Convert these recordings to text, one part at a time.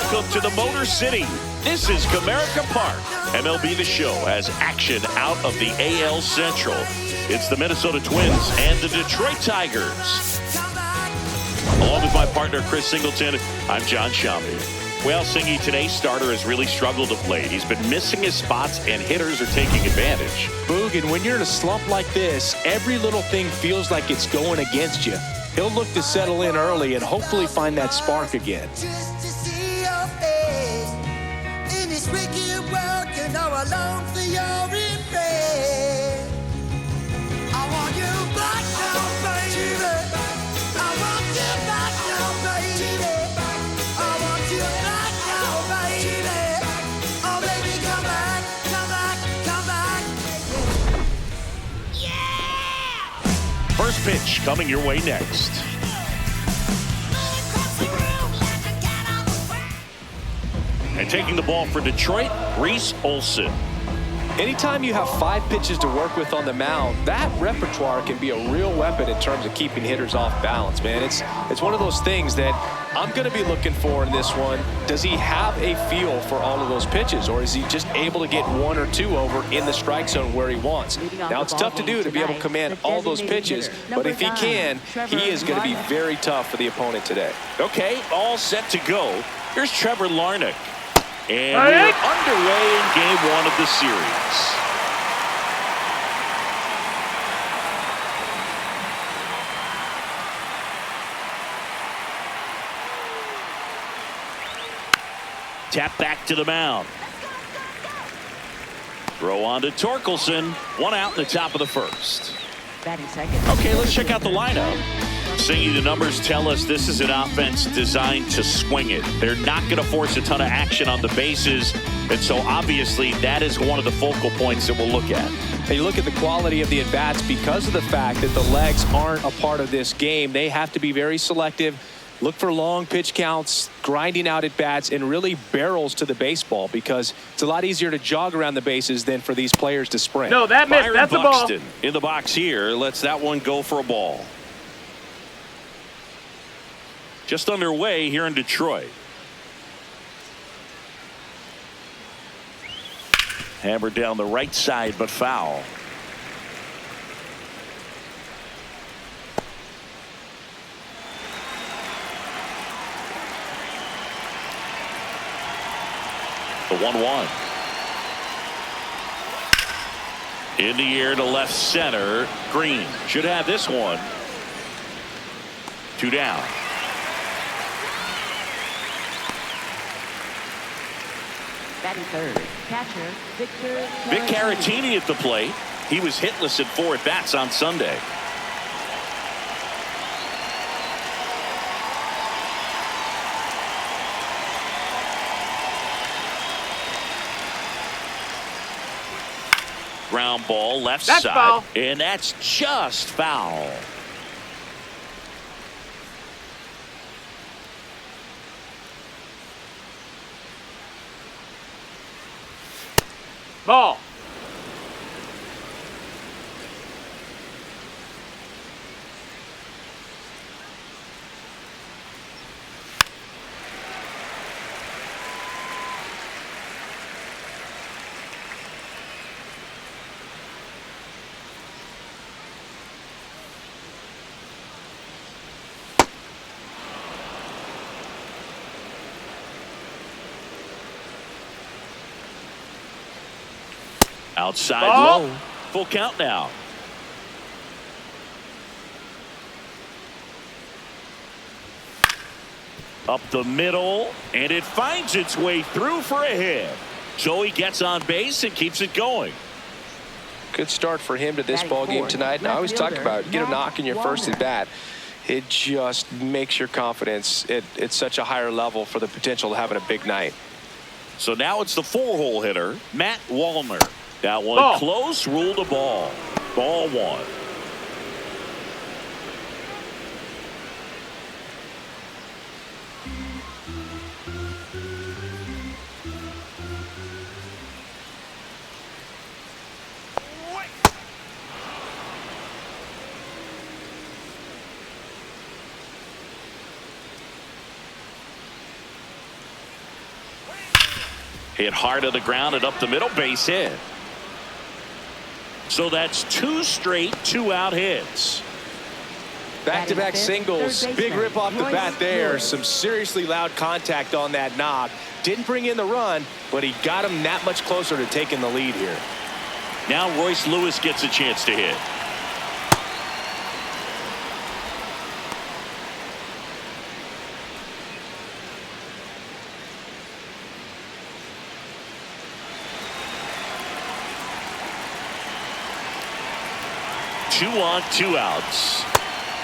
Welcome to the Motor City. This is Comerica Park. MLB The Show has action out of the AL Central. It's the Minnesota Twins and the Detroit Tigers. Along with my partner, Chris Singleton, I'm John Shammy. Well, Singy, today's starter has really struggled of late. He's been missing his spots, and hitters are taking advantage. Boog, and when you're in a slump like this, every little thing feels like it's going against you. He'll look to settle in early and hopefully find that spark again. Just to see your face in this wicked world, you know I long for your embrace. I want you back now, baby. I want you back now, baby. I want you back now, baby. Oh, baby, come back, come back, come back. Yeah! First pitch coming your way next. And taking the ball for Detroit, Reese Olson. Anytime you have 5 pitches to work with on the mound, that repertoire can be a real weapon in terms of keeping hitters off balance, man. It's one of those things that I'm going to be looking for in this one. Does he have a feel for all of those pitches, or is he just able to get 1 or 2 over in the strike zone where he wants? Now, it's tough to do to be able to command all those pitches, but if he can, he is going to be very tough for the opponent today. Okay, all set to go. Here's Trevor Larnach. And we're underway in game 1 of the series. Tap back to the mound. Throw on to Torkelson. 1 out in the top of the first. Okay, let's check out the lineup. Singy, the numbers tell us this is an offense designed to swing it. They're not going to force a ton of action on the bases, and so obviously that is one of the focal points that we'll look at. And you look at the quality of the at-bats because of the fact that the legs aren't a part of this game. They have to be very selective, look for long pitch counts, grinding out at-bats, and really barrels to the baseball, because it's a lot easier to jog around the bases than for these players to sprint. No, that missed. That's a ball. Buxton in the box here lets that one go for a ball. Just underway here in Detroit. Hammered down the right side, but foul. The 1-1. In the air to left center. Green should have this one. 2 down. Batting third, catcher Victor Vic Caratini at the plate. He was hitless at 4 at-bats on Sunday. Ground ball left That's side. foul. And that's just foul. Ball. Outside Ball. low. Full count now. Up the middle, and it finds its way through for a hit. So he gets on base and keeps it going. Good start for him to this ball game tonight. And I always talk about get a knock in your first at bat. It just makes your confidence at such a higher level for the potential of having a big night. So now it's the 4-hole hitter, Matt Wallner. That one Ball. close, ruled a ball. Ball 1. Hit hard on the ground and up the middle, base hit. So that's 2 straight 2-out hits. Back-to-back singles. Big rip off the bat there. Some seriously loud contact on that knock. Didn't bring in the run, but he got him that much closer to taking the lead here. Now Royce Lewis gets a chance to hit. Two on, 2 outs.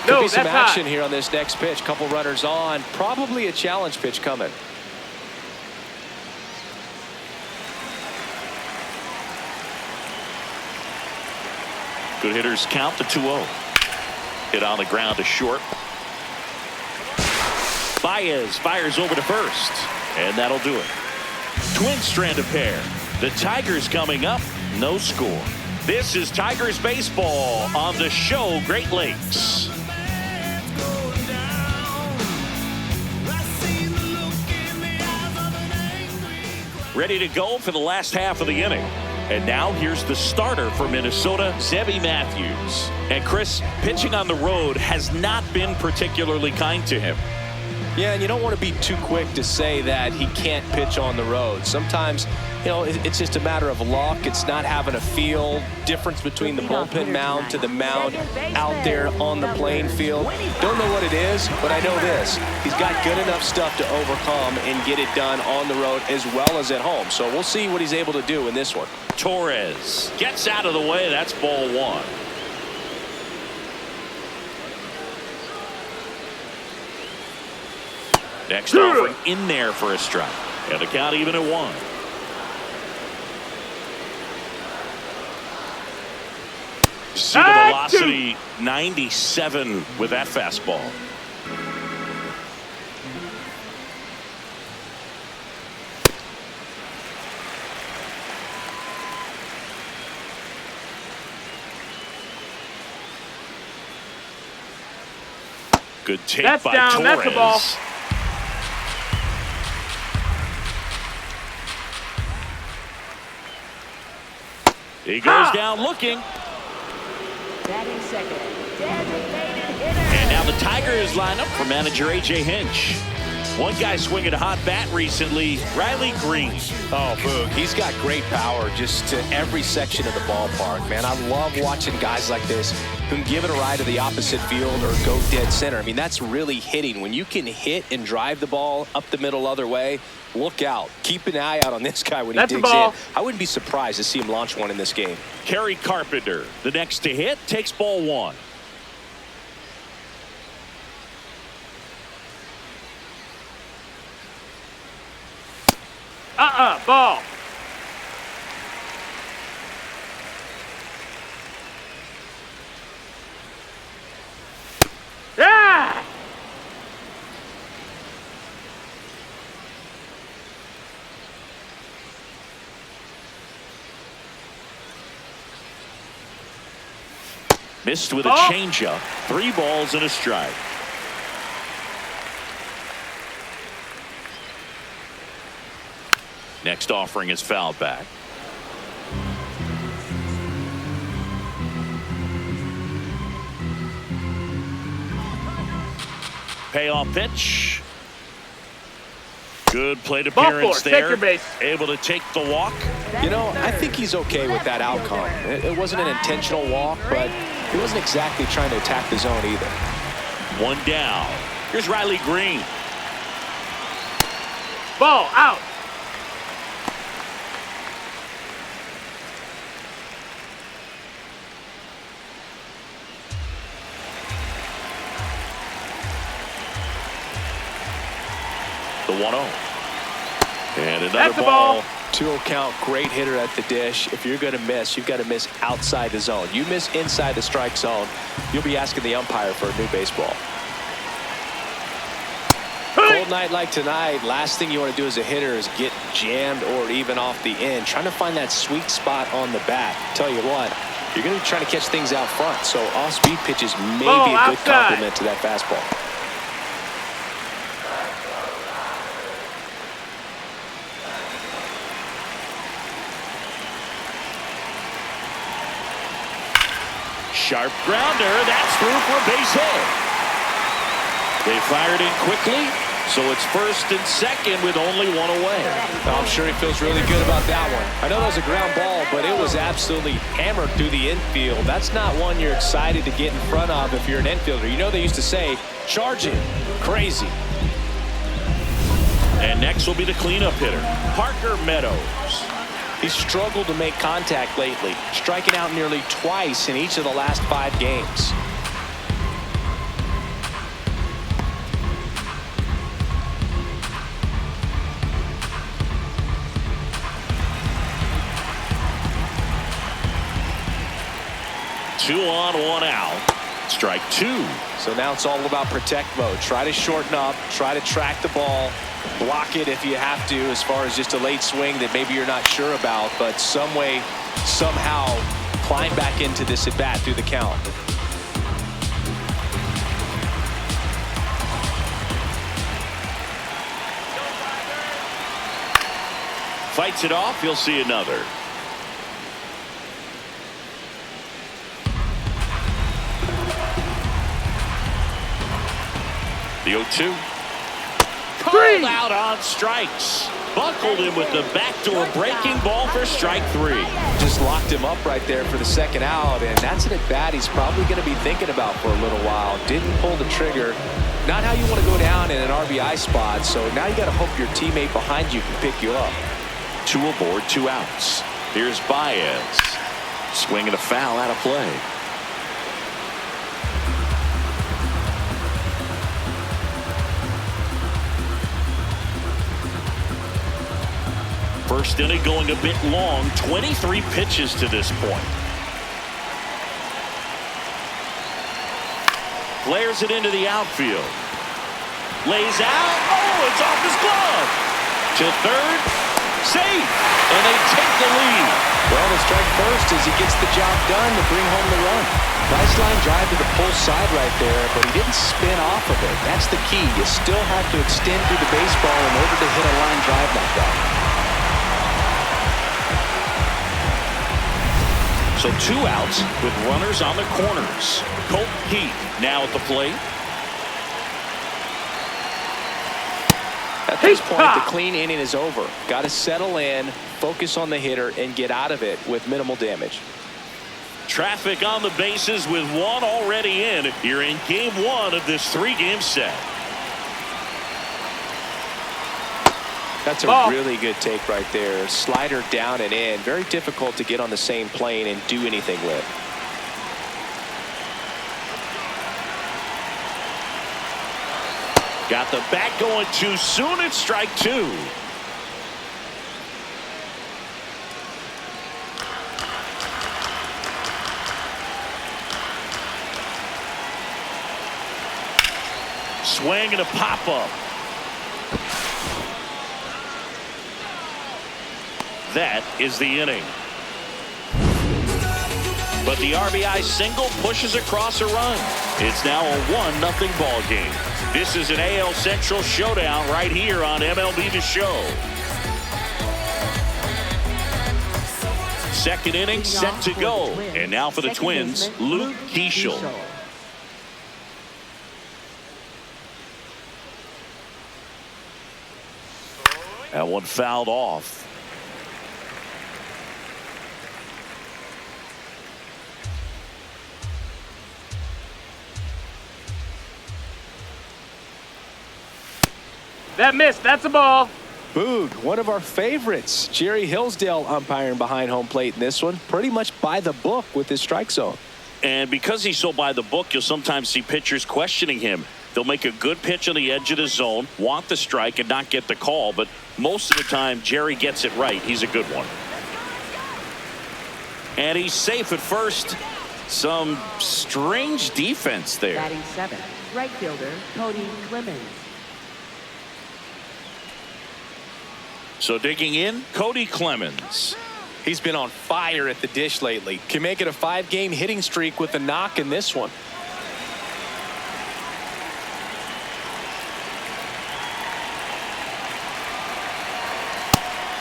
Could be some action here on this next pitch. Couple runners on. Probably a challenge pitch coming. Good hitters count the 2-0. Hit on the ground to short. Baez fires over to first, and that'll do it. Twin stranded pair. The Tigers coming up. No score. This is Tigers baseball on the show Great Lakes. Ready to go for the last half of the inning. And now here's the starter for Minnesota, Zebby Matthews. And Chris, pitching on the road has not been particularly kind to him. Yeah, and you don't want to be too quick to say that he can't pitch on the road. Sometimes, you know, it's just a matter of luck. It's not having a feel difference between the bullpen mound to the mound out there on the playing field. Don't know what it is, but I know this. He's got good enough stuff to overcome and get it done on the road as well as at home. So we'll see what he's able to do in this one. Torres gets out of the way. That's ball 1. Next offering in there for a strike. And the count even at 1. See the velocity 97 with that fastball. Good take by down. Torres. That's the ball. He goes down looking. Batting second, designated hitter. And now the Tigers line up for manager A.J. Hinch. One guy swinging a hot bat recently, Riley Green. Oh, Boog, he's got great power just to every section of the ballpark, man. I love watching guys like this who can give it a ride to the opposite field or go dead center. I mean, that's really hitting. When you can hit and drive the ball up the middle other way, look out. Keep an eye out on this guy when he digs in. I wouldn't be surprised to see him launch one in this game. Kerry Carpenter, the next to hit, takes ball 1. Ball. Yeah. Missed with a changeup. 3 balls and a strike. Next offering is fouled back. Payoff pitch. Good plate appearance there. Take your base. Able to take the walk. You know, I think he's okay with that outcome. It wasn't an intentional walk, but he wasn't exactly trying to attack the zone either. 1 down. Here's Riley Green. Ball out. The 1-0. And another ball. 2-0 count, great hitter at the dish. If you're going to miss, you've got to miss outside the zone. You miss inside the strike zone, you'll be asking the umpire for a new baseball. Cold night like tonight, last thing you want to do as a hitter is get jammed or even off the end. Trying to find that sweet spot on the bat. Tell you what, you're going to be trying to catch things out front, so off-speed pitches may be a good complement to that fastball. sharp grounder. That's through for a base hit. They fired in quickly, so it's first and second with only one away. I'm sure he feels really good about that one. I know that was a ground ball, but it was absolutely hammered through the infield. That's not one you're excited to get in front of if you're an infielder. You know they used to say, charge it. Crazy. And next will be the cleanup hitter, Parker Meadows. He's struggled to make contact lately, striking out nearly twice in each of the last 5 games. Two on, one out. Strike 2. So now it's all about protect mode. Try to shorten up, try to track the ball, block it if you have to, as far as just a late swing that maybe you're not sure about, but some way, somehow climb back into this at bat through the count. Fights it off. You'll see another. The 0-2. Called out on strikes. Buckled him with the backdoor breaking ball for strike 3. Just locked him up right there for the second out, and that's an at-bat he's probably going to be thinking about for a little while. Didn't pull the trigger. Not how you want to go down in an RBI spot, so now you got to hope your teammate behind you can pick you up. 2 aboard, 2 outs. Here's Baez. Swinging a foul out of play. First inning going a bit long, 23 pitches to this point. Flares it into the outfield. Lays out. Oh, it's off his glove. To third. Safe. And they take the lead. Well, the strike first as he gets the job done to bring home the run. Nice line drive to the pull side right there, but he didn't spin off of it. That's the key. You still have to extend through the baseball in order to hit a line drive like that. So 2 outs with runners on the corners. Colt Heath now at the plate. At this point, the clean inning is over. Got to settle in, focus on the hitter, and get out of it with minimal damage. Traffic on the bases with 1 already in. You're in game 1 of this 3-game set. That's a really good take right there. Slider down and in. Very difficult to get on the same plane and do anything with. Got the bat going too soon. It's strike 2. Swing and a pop-up. That is the inning. But the RBI single pushes across a run. It's now a 1-0 ball game. This is an AL Central showdown right here on MLB The Show. Second inning set to go. And now for the Twins, Luke Keeschel. That one fouled off. That missed. That's a ball. Boog, one of our favorites. Jerry Hillsdale umpiring behind home plate in this one. Pretty much by the book with his strike zone. And because he's so by the book, you'll sometimes see pitchers questioning him. They'll make a good pitch on the edge of the zone, want the strike, and not get the call. But most of the time, Jerry gets it right. He's a good one. And he's safe at first. Some strange defense there. Batting 7, right fielder Cody Clemens. So digging in, Cody Clemens. He's been on fire at the dish lately. Can make it a 5-game hitting streak with a knock in this one.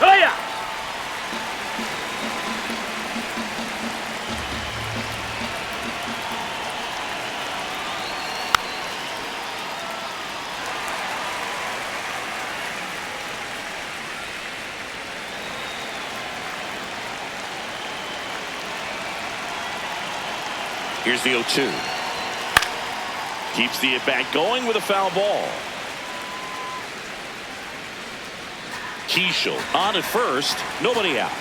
Oh, yeah. Here's the 0-2. Keeps the at-bat going with a foul ball. Keishel on at first, nobody out.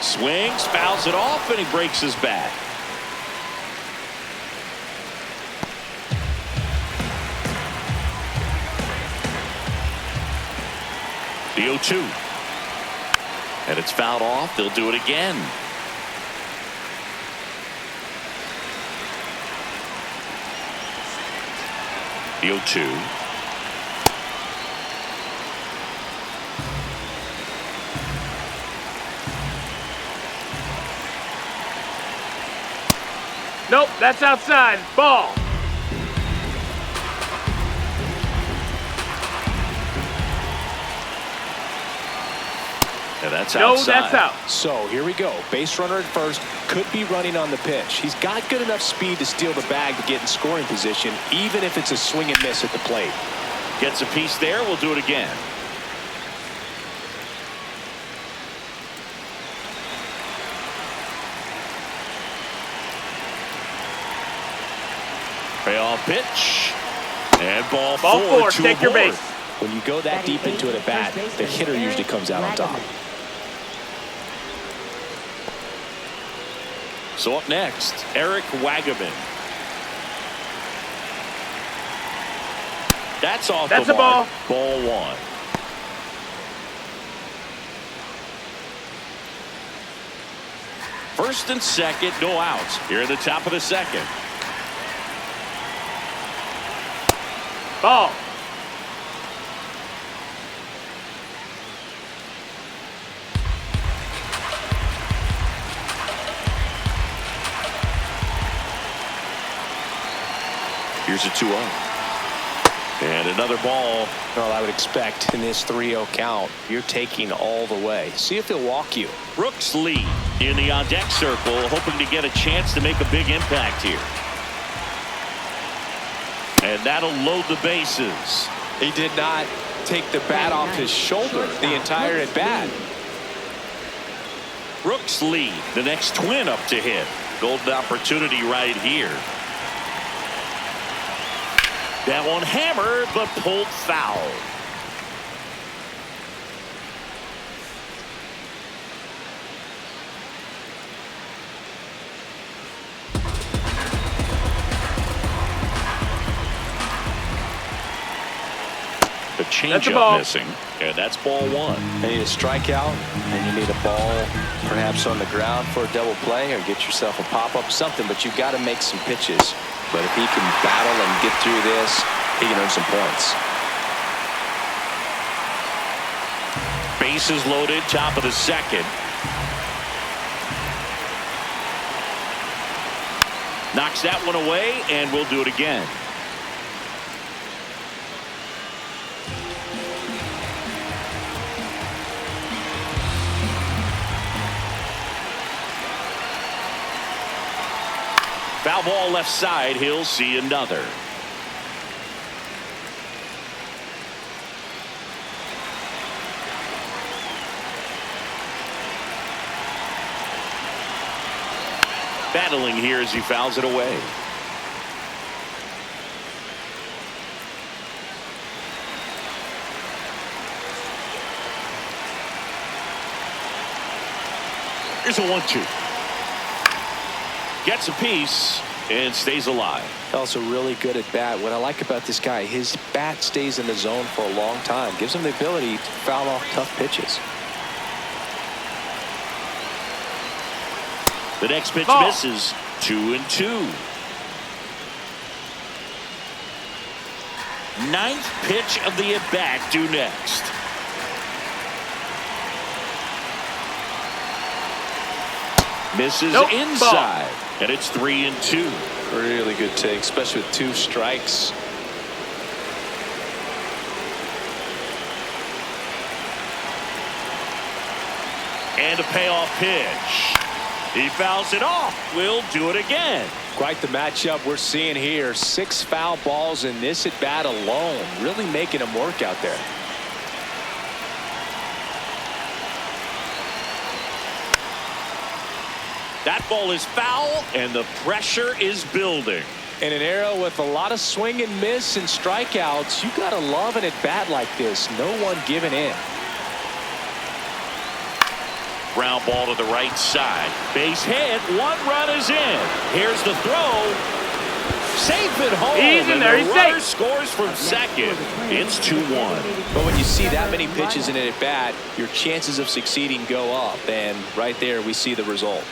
Swings, fouls it off, and he breaks his bat. The 0-2. And it's fouled off. They'll do it again. The 0-2. Nope, that's outside. Ball. And that's No, outside. that's out. So here we go. Base runner at first, could be running on the pitch. He's got good enough speed to steal the bag to get in scoring position, even if it's a swing and miss at the plate. Gets a piece there. We'll do it again. Payoff pitch. And ball four. Take your base. When you go that deep into it at bat, the hitter usually comes out on top. So up next, Eric Wagaman. That's off That's the a ball. mark. Ball one. First and second, no outs. Here at the top of the second. Ball. Here's a 2-0. And another ball. Well, I would expect in this 3-0 count, you're taking all the way. See if he'll walk you. Brooks Lee in the on-deck circle, hoping to get a chance to make a big impact here. And that'll load the bases. He did not take the bat off his shoulder the entire at bat. Brooks Lee, the next twin up to hit. Golden opportunity right here. That one hammered, but pulled foul. The changeup missing, and that's ball one. You need a strikeout, and you need a ball perhaps on the ground for a double play, or get yourself a pop-up, something, but you've got to make some pitches. But if he can battle and get through this, he can earn some points. Bases loaded, top of the second. Knocks that one away, and we'll do it again. Foul ball left side. He'll see another. Battling here as he fouls it away. Here's a 1-2. Gets a piece and stays alive. Also really good at bat. What I like about this guy, his bat stays in the zone for a long time. Gives him the ability to foul off tough pitches. The next pitch misses. 2-2. Ninth pitch of the at-bat due next. Misses inside. And it's 3-2. Really good take, especially with 2 strikes. And a payoff pitch. He fouls it off. We'll do it again. Quite the matchup we're seeing here. 6 foul balls in this at bat alone. Really making him work out there. That ball is foul, and the pressure is building. In an era with a lot of swing and miss and strikeouts, you got to love an at-bat like this. No one giving in. Ground ball to the right side. Base hit. 1 run is in. Here's the throw. Safe at home. He's in there. He's runner safe. Scores from second. It's 2-1. But when you see that many pitches in an at-bat, your chances of succeeding go up. And right there, we see the result.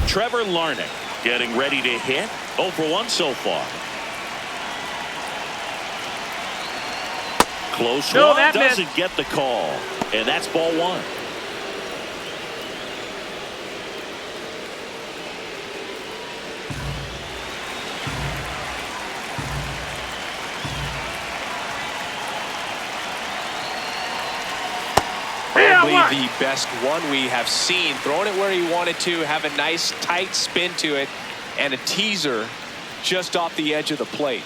Trevor Larnach getting ready to hit. 0 for 1 so far. Close No, one, that doesn't missed. get the call. And that's ball 1. Probably the best one we have seen. Throwing it where he wanted to, have a nice tight spin to it, and a teaser just off the edge of the plate.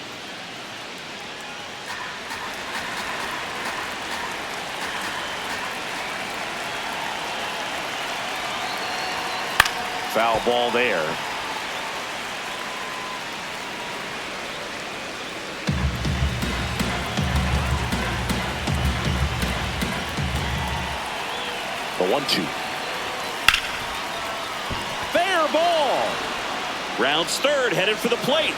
Foul ball there. The 1-2. Fair ball. Rounds third, headed for the plate.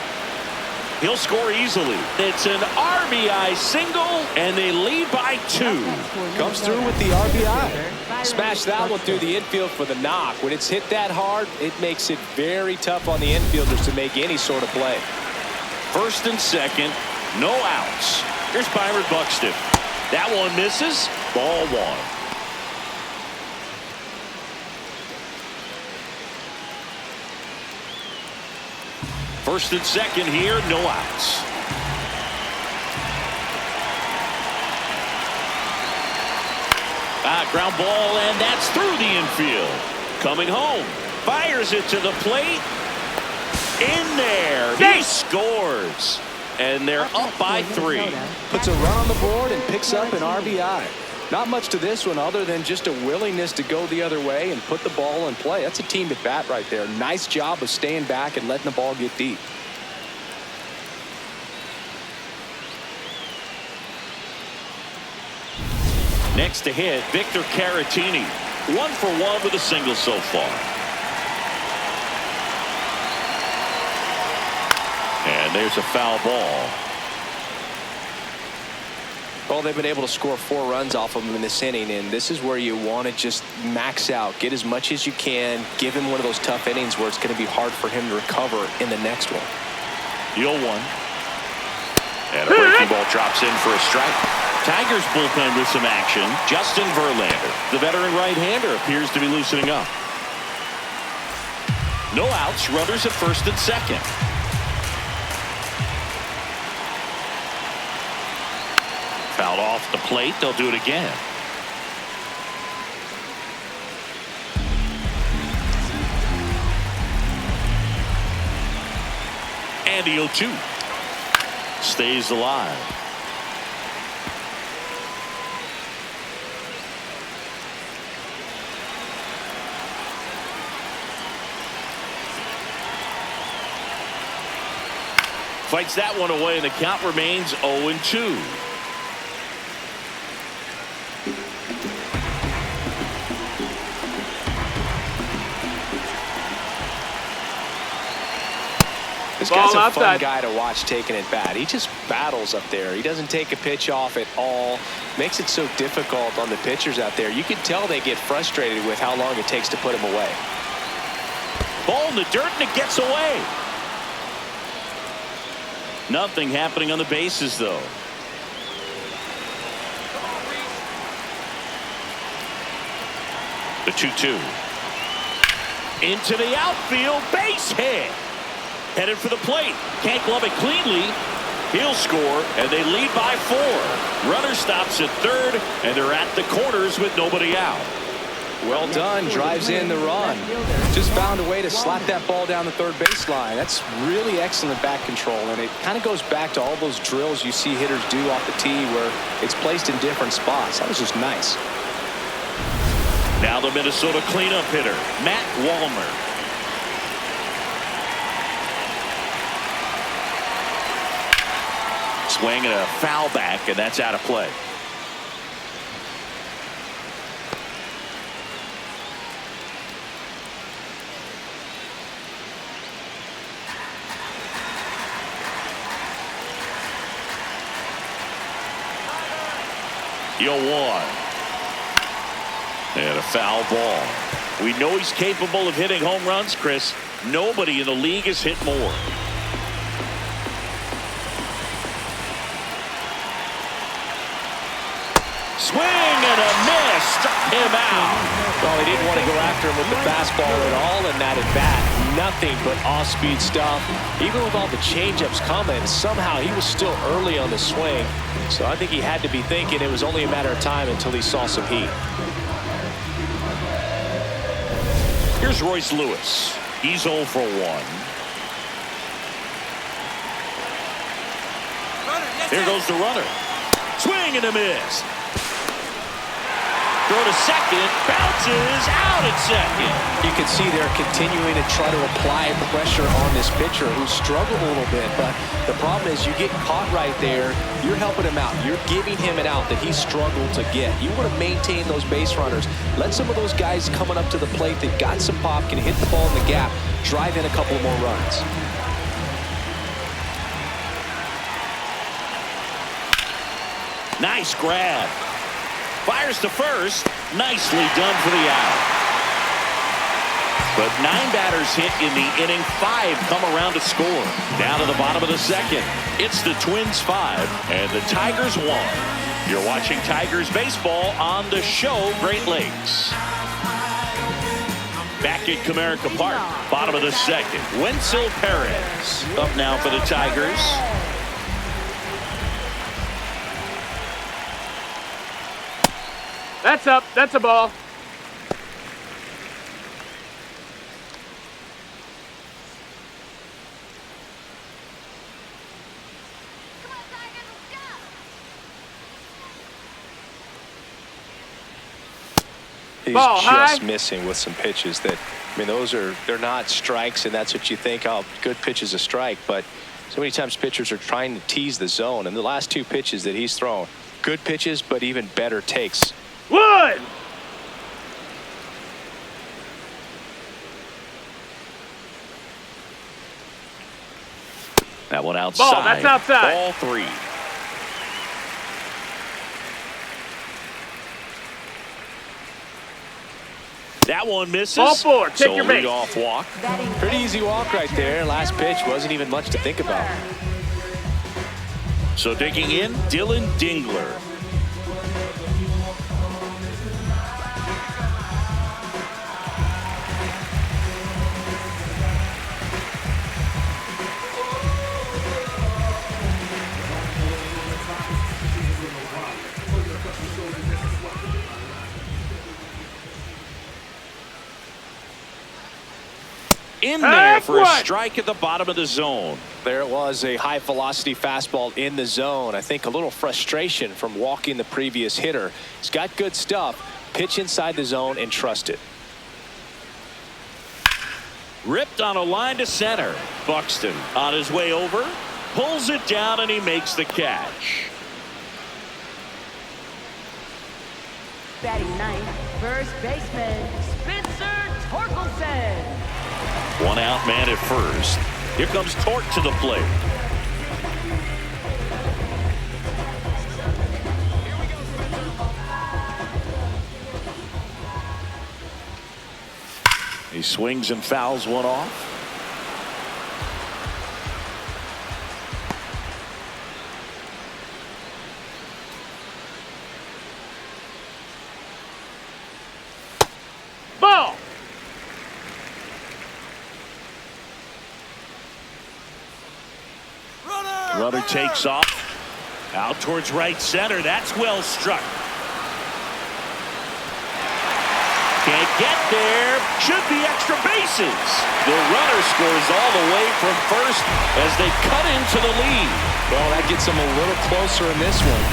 He'll score easily. It's an RBI single, and they lead by 2. Comes through with the RBI. Smash that one through the infield for the knock. When it's hit that hard, it makes it very tough on the infielders to make any sort of play. First and second, no outs. Here's Byron Buxton. That one misses. Ball 1. First and second here, no outs. Ground ball, and that's through the infield. Coming home, fires it to the plate. In there, he scores. And they're up by 3. Puts a run on the board and picks up an RBI. Not much to this one other than just a willingness to go the other way and put the ball in play. That's a team at bat right there. Nice job of staying back and letting the ball get deep. Next to hit, Victor Caratini. 1 for 1 with a single so far. And there's a foul ball. Well, they've been able to score 4 runs off of him in this inning, and this is where you want to just max out, get as much as you can, give him one of those tough innings where it's going to be hard for him to recover in the next one. The 0-1. And a breaking ball drops in for a strike. Tigers bullpen with some action. Justin Verlander, the veteran right-hander, appears to be loosening up. No outs, runners at first and second. Fouled off the plate. They'll do it again. And the 0-2 stays alive. Fights that one away, and the count remains 0-2. This guy's a fun outside. guy to watch taking it bat. He just battles up there. He doesn't take a pitch off at all. Makes it so difficult on the pitchers out there. You can tell they get frustrated with how long it takes to put him away. Ball in the dirt, and it gets away. Nothing happening on the bases, though. The 2-2. Into the outfield, base hit. Headed for the plate. Can't glove it cleanly. He'll score, and they lead by 4. Runner stops at third, and they're at the corners with nobody out. Well done. Drives in the run. Just found a way to slap that ball down the third baseline. That's really excellent back control, and it kind of goes back to all those drills you see hitters do off the tee where it's placed in different spots. That was just nice. Now the Minnesota cleanup hitter, Matt Wallner. Swing and a foul back, and that's out of play. You'll one. And a foul ball. We know he's capable of hitting home runs, Chris. Nobody in the league has hit more. Swing and a miss. Struck him out. Well, he didn't want to go after him with the fastball at all, and that at bat. Nothing but off-speed stuff. Even with all the changeups coming, somehow he was still early on the swing. So I think he had to be thinking it was only a matter of time until he saw some heat. Here's Royce Lewis. He's 0 for 1. Here goes the runner. Swing and a miss. Throw to second. Bounces out at second. You can see they're continuing to try to apply pressure on this pitcher who struggled a little bit. But the problem is you get caught right there. You're helping him out. You're giving him an out that he struggled to get. You want to maintain those base runners. Let some of those guys coming up to the plate that got some pop, can hit the ball in the gap, drive in a couple more runs. Nice grab. Fires to first. Nicely done for the out. But 9 batters hit in the inning. 5 come around to score. Down to the bottom of the second. It's the Twins 5 and the Tigers 1. You're watching Tigers baseball on the show Great Lakes. Back at Comerica Park. Bottom of the second. Wenzel Perez up now for the Tigers. That's up. That's a ball. He's ball just high. missing with some pitches that, I mean, they're not strikes, and that's what you think, oh, good pitch is a strike. But so many times pitchers are trying to tease the zone, and the last 2 pitches that he's thrown, good pitches, but even better takes. Wood. That one outside. Ball, that's outside. Ball 3. That one misses. Ball 4. Take so your base. leadoff walk. Pretty easy walk right there. Last pitch wasn't even much to think about. So digging in, Dylan Dingler. In there for a strike at the bottom of the zone. There it was, a high velocity fastball in the zone. I think a little frustration from walking the previous hitter. He's got good stuff. Pitch inside the zone and trust it. Ripped on a line to center. Buxton on his way over. Pulls it down and he makes the catch. Batting ninth, first baseman, Spencer Torkelson. 1 out man at first. Here comes Torque to the plate. He swings and fouls one off. Ball. Runner takes off. Out towards right center. That's well struck. Can't get there. Should be extra bases. The runner scores all the way from first as they cut into the lead. Well, that gets him a little closer in this one.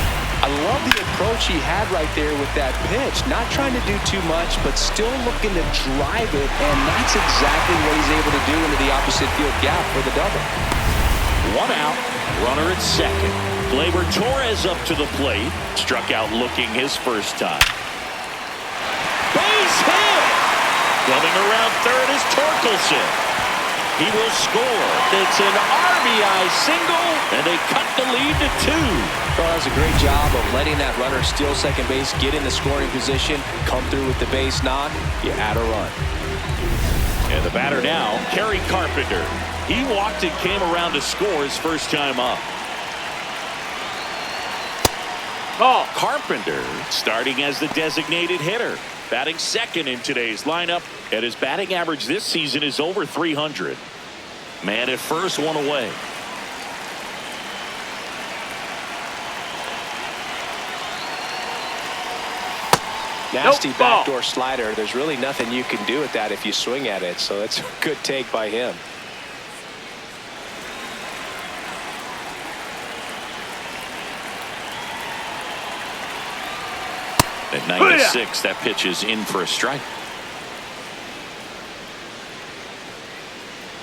I love the approach he had right there with that pitch. Not trying to do too much, but still looking to drive it, and that's exactly what he's able to do into the opposite field gap for the double. One out, runner at second. Gleyber Torres up to the plate. Struck out looking his first time. Base hit! Coming around third is Torkelson. He will score. It's an RBI single, and they cut the lead to 2. Well, that was a great job of letting that runner steal second base, get in the scoring position, come through with the base knock. You add a run. And the batter now, Kerry Carpenter. He walked and came around to score his first time up. Ball. Carpenter starting as the designated hitter. Batting second in today's lineup, and his batting average this season is over 300. Man at first, one away. Nasty Nope, ball. backdoor slider. There's really nothing you can do with that if you swing at it, so that's a good take by him. At 96, that pitch is in for a strike.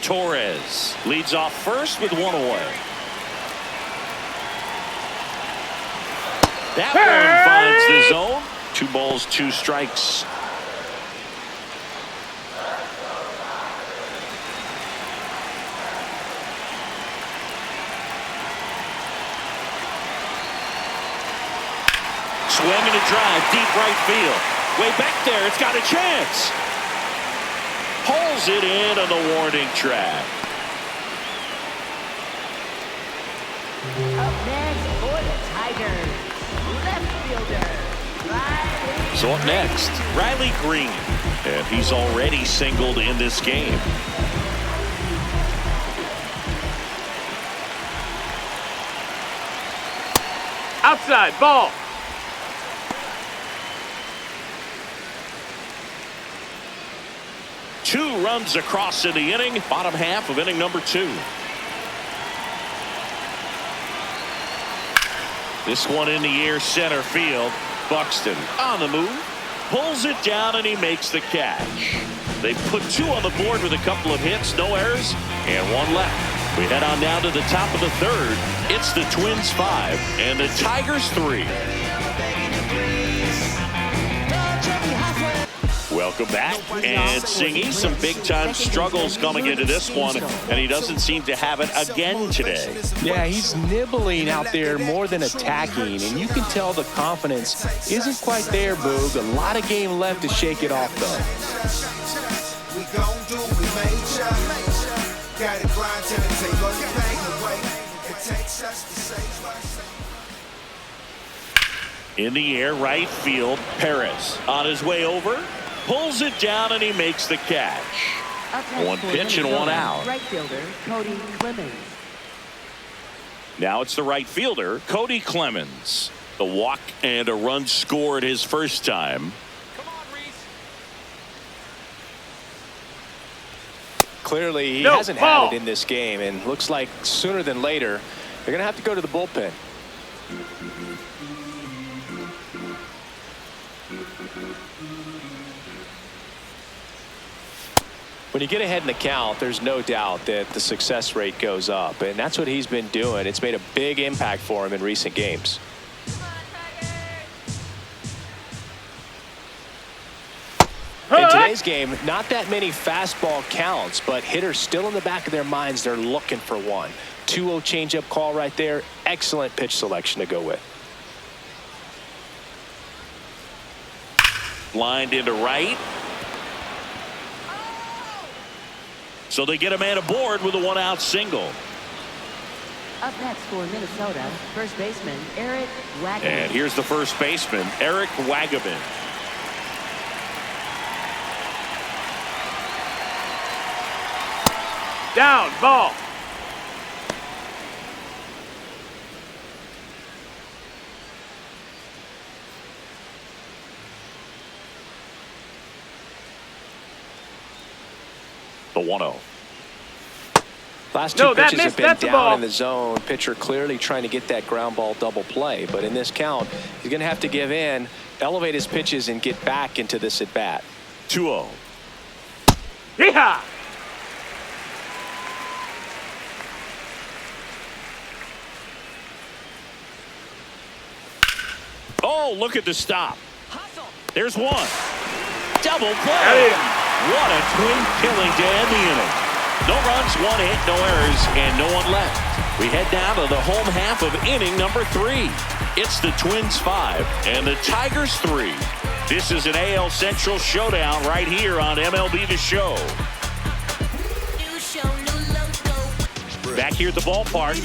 Torres leads off first with one away. That one finds the zone. 2 balls, 2 strikes. Swinging a drive, deep right field. Way back there, it's got a chance. Pulls it in on the warning track. Up next for the Tigers, left fielder, Riley. So up next, Riley Green. And he's already singled in this game. Outside. Ball. Two runs across in the inning, bottom half of inning number 2. This one in the air, center field. Buxton on the move, pulls it down, and he makes the catch. They put 2 on the board with a couple of hits, no errors, and 1 left. We head on down to the top of the 3rd. It's the Twins 5 and the Tigers 3. Welcome back. And Singy, some big-time struggles coming into this one, and he doesn't seem to have it again today. Yeah, he's nibbling out there more than attacking, and you can tell the confidence isn't quite there, Boog. A lot of game left to shake it off, though. We gon' do, we major. Gotta grind till it take all your pain away. It takes us to save us. In the air, right field, Perez on his way over. Pulls it down, and he makes the catch. Up next 1 for pitch and 1 out. right fielder, Cody Clemens. Now it's the right fielder, Cody Clemens. The walk and a run scored his first time. Clearly, he No, hasn't ball. had it in this game, and looks like sooner than later, they're going to have to go to the bullpen. When you get ahead in the count, there's no doubt that the success rate goes up, and that's what he's been doing. It's made a big impact for him in recent games. In today's game, not that many fastball counts, but hitters still in the back of their minds, they're looking for one. 2-0 changeup call right there. Excellent pitch selection to go with. Lined into right. So they get a man aboard with a 1-out single. Up next for Minnesota, first baseman Eric Wagner. And here's the first baseman, Eric Wagner. Down. Ball. The 1-0. Last two No, that pitches have missed. been That's a down ball. in the zone. Pitcher clearly trying to get that ground ball double play. But in this count, he's going to have to give in, elevate his pitches, and get back into this at bat. 2-0. Yeehaw! Oh, look at the stop. There's one. Double Got play. him. What a twin killing to end the inning. No runs, 1 hit, no errors, and no one left. We head down to the home half of inning number 3. It's the Twins 5 and the Tigers 3. This is an AL Central showdown right here on MLB The Show. Back here at the ballpark,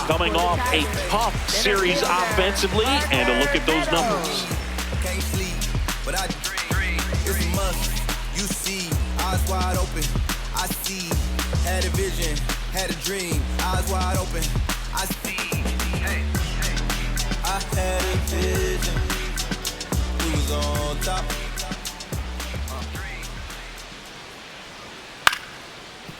coming off a tough series offensively, and a look at those numbers. Can't sleep, but I it's a must. You see, eyes wide open. I see, had a vision, had a dream. Eyes wide open. I see. Hey, hey. I had a vision. We was on top.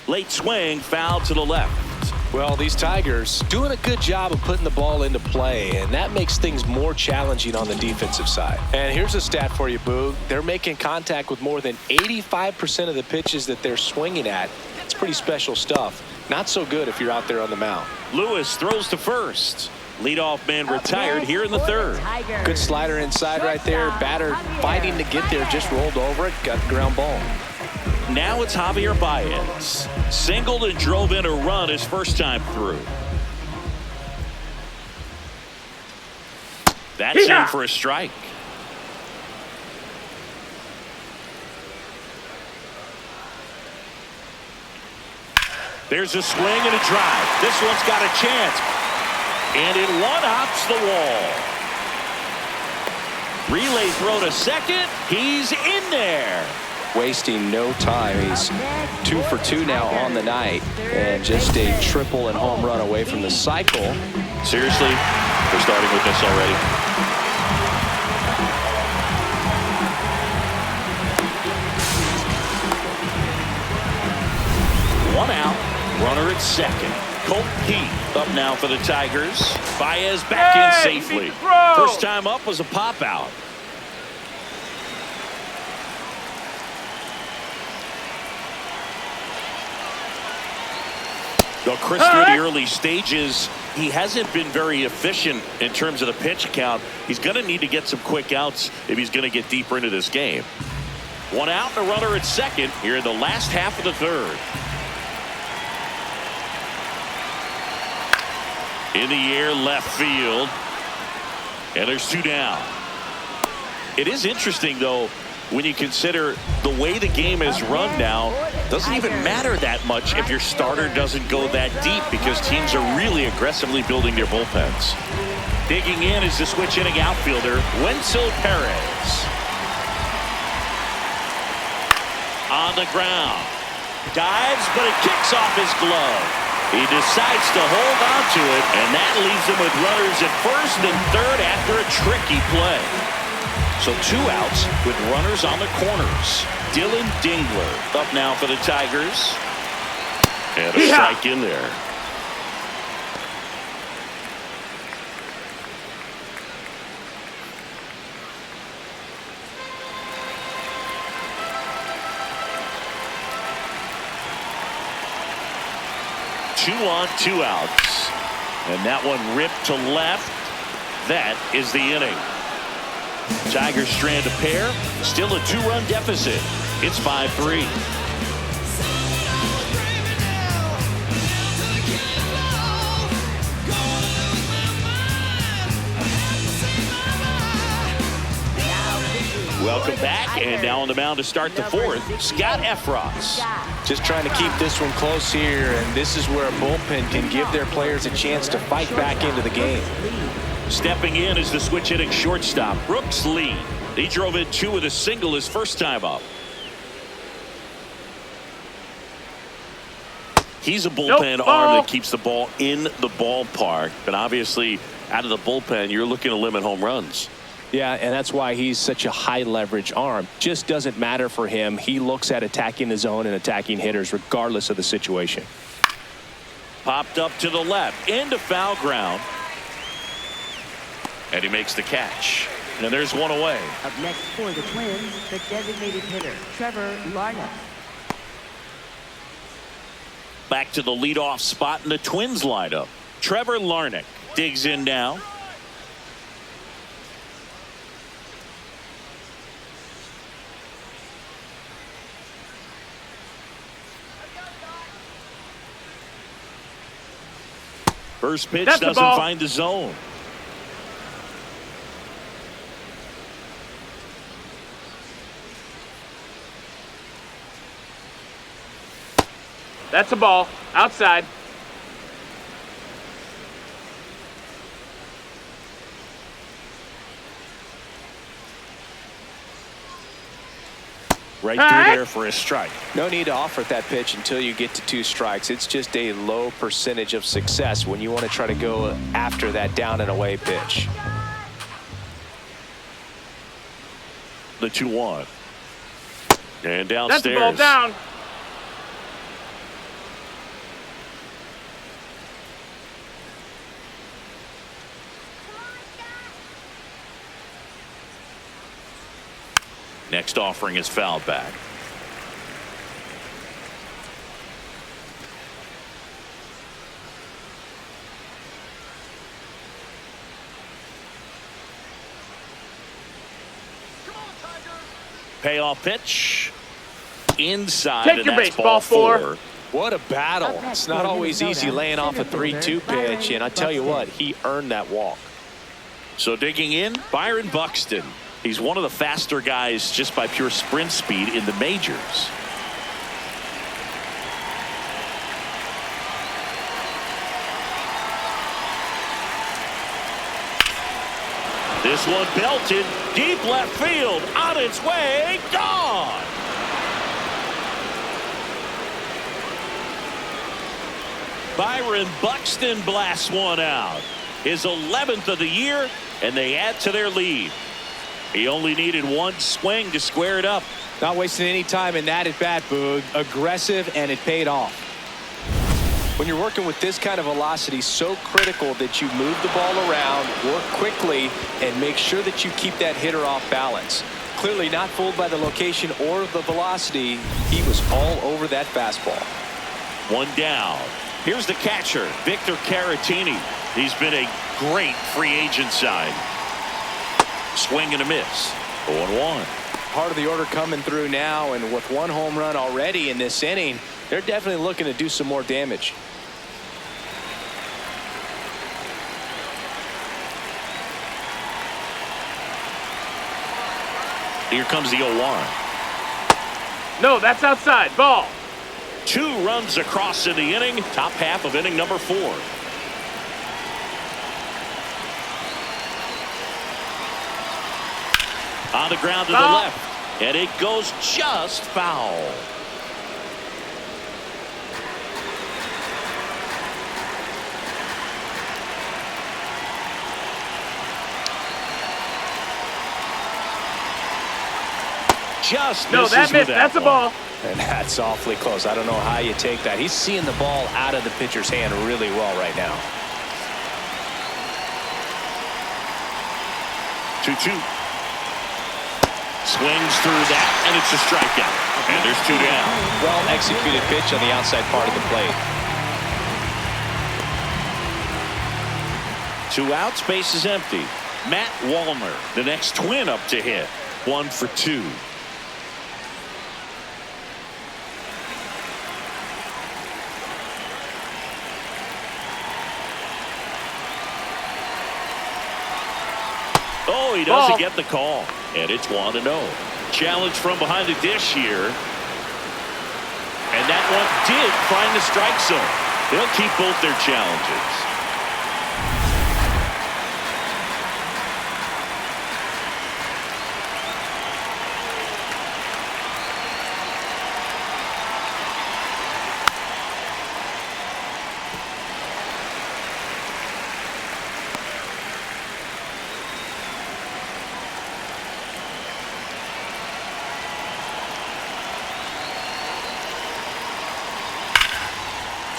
Late swing, foul to the left. Well, these Tigers doing a good job of putting the ball into play, and that makes things more challenging on the defensive side. And here's a stat for you, Boog. They're making contact with more than 85% of the pitches that they're swinging at. That's pretty special stuff. Not so good if you're out there on the mound. Lewis throws to first. Leadoff man retired here in the 3rd. Good slider inside right there. Batter fighting to get there, just rolled over it, got the ground ball. Now it's Javier Baez. Singled and drove in a run his first time through. That's in for a strike. There's a swing and a drive. This one's got a chance. And it one-hops the wall. Relay throw to second. He's in there. Wasting no time. He's 2 for 2 now on the night, and just a triple and home run away from the cycle. Seriously, we're starting with this already. One out, runner at second. Colt Pete up now for the Tigers. Baez back in safely. First time up was a pop out. Though Chris, through the early stages, he hasn't been very efficient in terms of the pitch count. He's going to need to get some quick outs if he's going to get deeper into this game. One out and a runner at second here in the last half of the 3rd. In the air, left field. And there's 2 down. It is interesting, though, when you consider the way the game is run now, doesn't even matter that much if your starter doesn't go that deep, because teams are really aggressively building their bullpens. Digging in is the switch hitting outfielder, Wenzel Perez. On the ground. Dives, but it kicks off his glove. He decides to hold on to it, and that leaves him with runners at first and third after a tricky play. So 2 outs with runners on the corners. Dylan Dingler up now for the Tigers. And a strike in there. Two on, 2 outs. And that one ripped to left. That is the inning. Tigers strand a pair. Still a 2-run deficit. It's 5-3. Welcome back, and now on the mound to start the 4th, Scott Effross. Just trying to keep this one close here, and this is where a bullpen can give their players a chance to fight back into the game. Stepping in is the switch hitting shortstop, Brooks Lee. He drove in 2 with a single his first time up. He's a bullpen arm that keeps the ball in the ballpark, but obviously out of the bullpen, you're looking to limit home runs. Yeah, and that's why he's such a high-leverage arm. Just doesn't matter for him. He looks at attacking the zone and attacking hitters regardless of the situation. Popped up to the left, into foul ground. And he makes the catch. And there's one away. Up next for the Twins, the designated hitter, Trevor Larnach. Back to the leadoff spot in the Twins lineup. Trevor Larnach digs in now. First pitch doesn't find the zone. That's a ball. Outside. Right through there for a strike. No need to offer that pitch until you get to 2 strikes. It's just a low percentage of success when you want to try to go after that down and away pitch. The 2-1. And downstairs. That's the ball down. Next offering is fouled back. Payoff pitch. Inside. Take your base, ball 4. What a battle. It's not always easy laying off a 3-2 pitch, and I tell you what, he earned that walk. So digging in, Byron Buxton. He's one of the faster guys just by pure sprint speed in the majors. This one belted deep left field, on its way, gone. Byron Buxton blasts one out. His 11th of the year, and they add to their lead. He only needed one swing to square it up. Not wasting any time in that at bat, Boog. Aggressive, and it paid off. When you're working with this kind of velocity, so critical that you move the ball around, work quickly, and make sure that you keep that hitter off balance. Clearly not fooled by the location or the velocity. He was all over that fastball. One down. Here's the catcher, Victor Caratini. He's been a great free agent sign. Swing and a miss. 0-1. Part of the order coming through now, and with 1 home run already in this inning, they're definitely looking to do some more damage. Here comes the 0-1. No, that's outside. Ball. 2 runs across in the inning. Top half of inning number 4. On the ground to the left, and it goes just foul. Just no, that missed. That's a ball. And that's awfully close. I don't know how you take that. He's seeing the ball out of the pitcher's hand really well right now. 2-2. Swings through that, and it's a strikeout. And there's 2 down. Well executed pitch on the outside part of the plate. 2 outs, base is empty. Matt Wallner, the next Twin up to hit. 1 for 2. Oh, he doesn't get the call. And it's 1-0. Challenge from behind the dish here. And that one did find the strike zone. They'll keep both their challenges.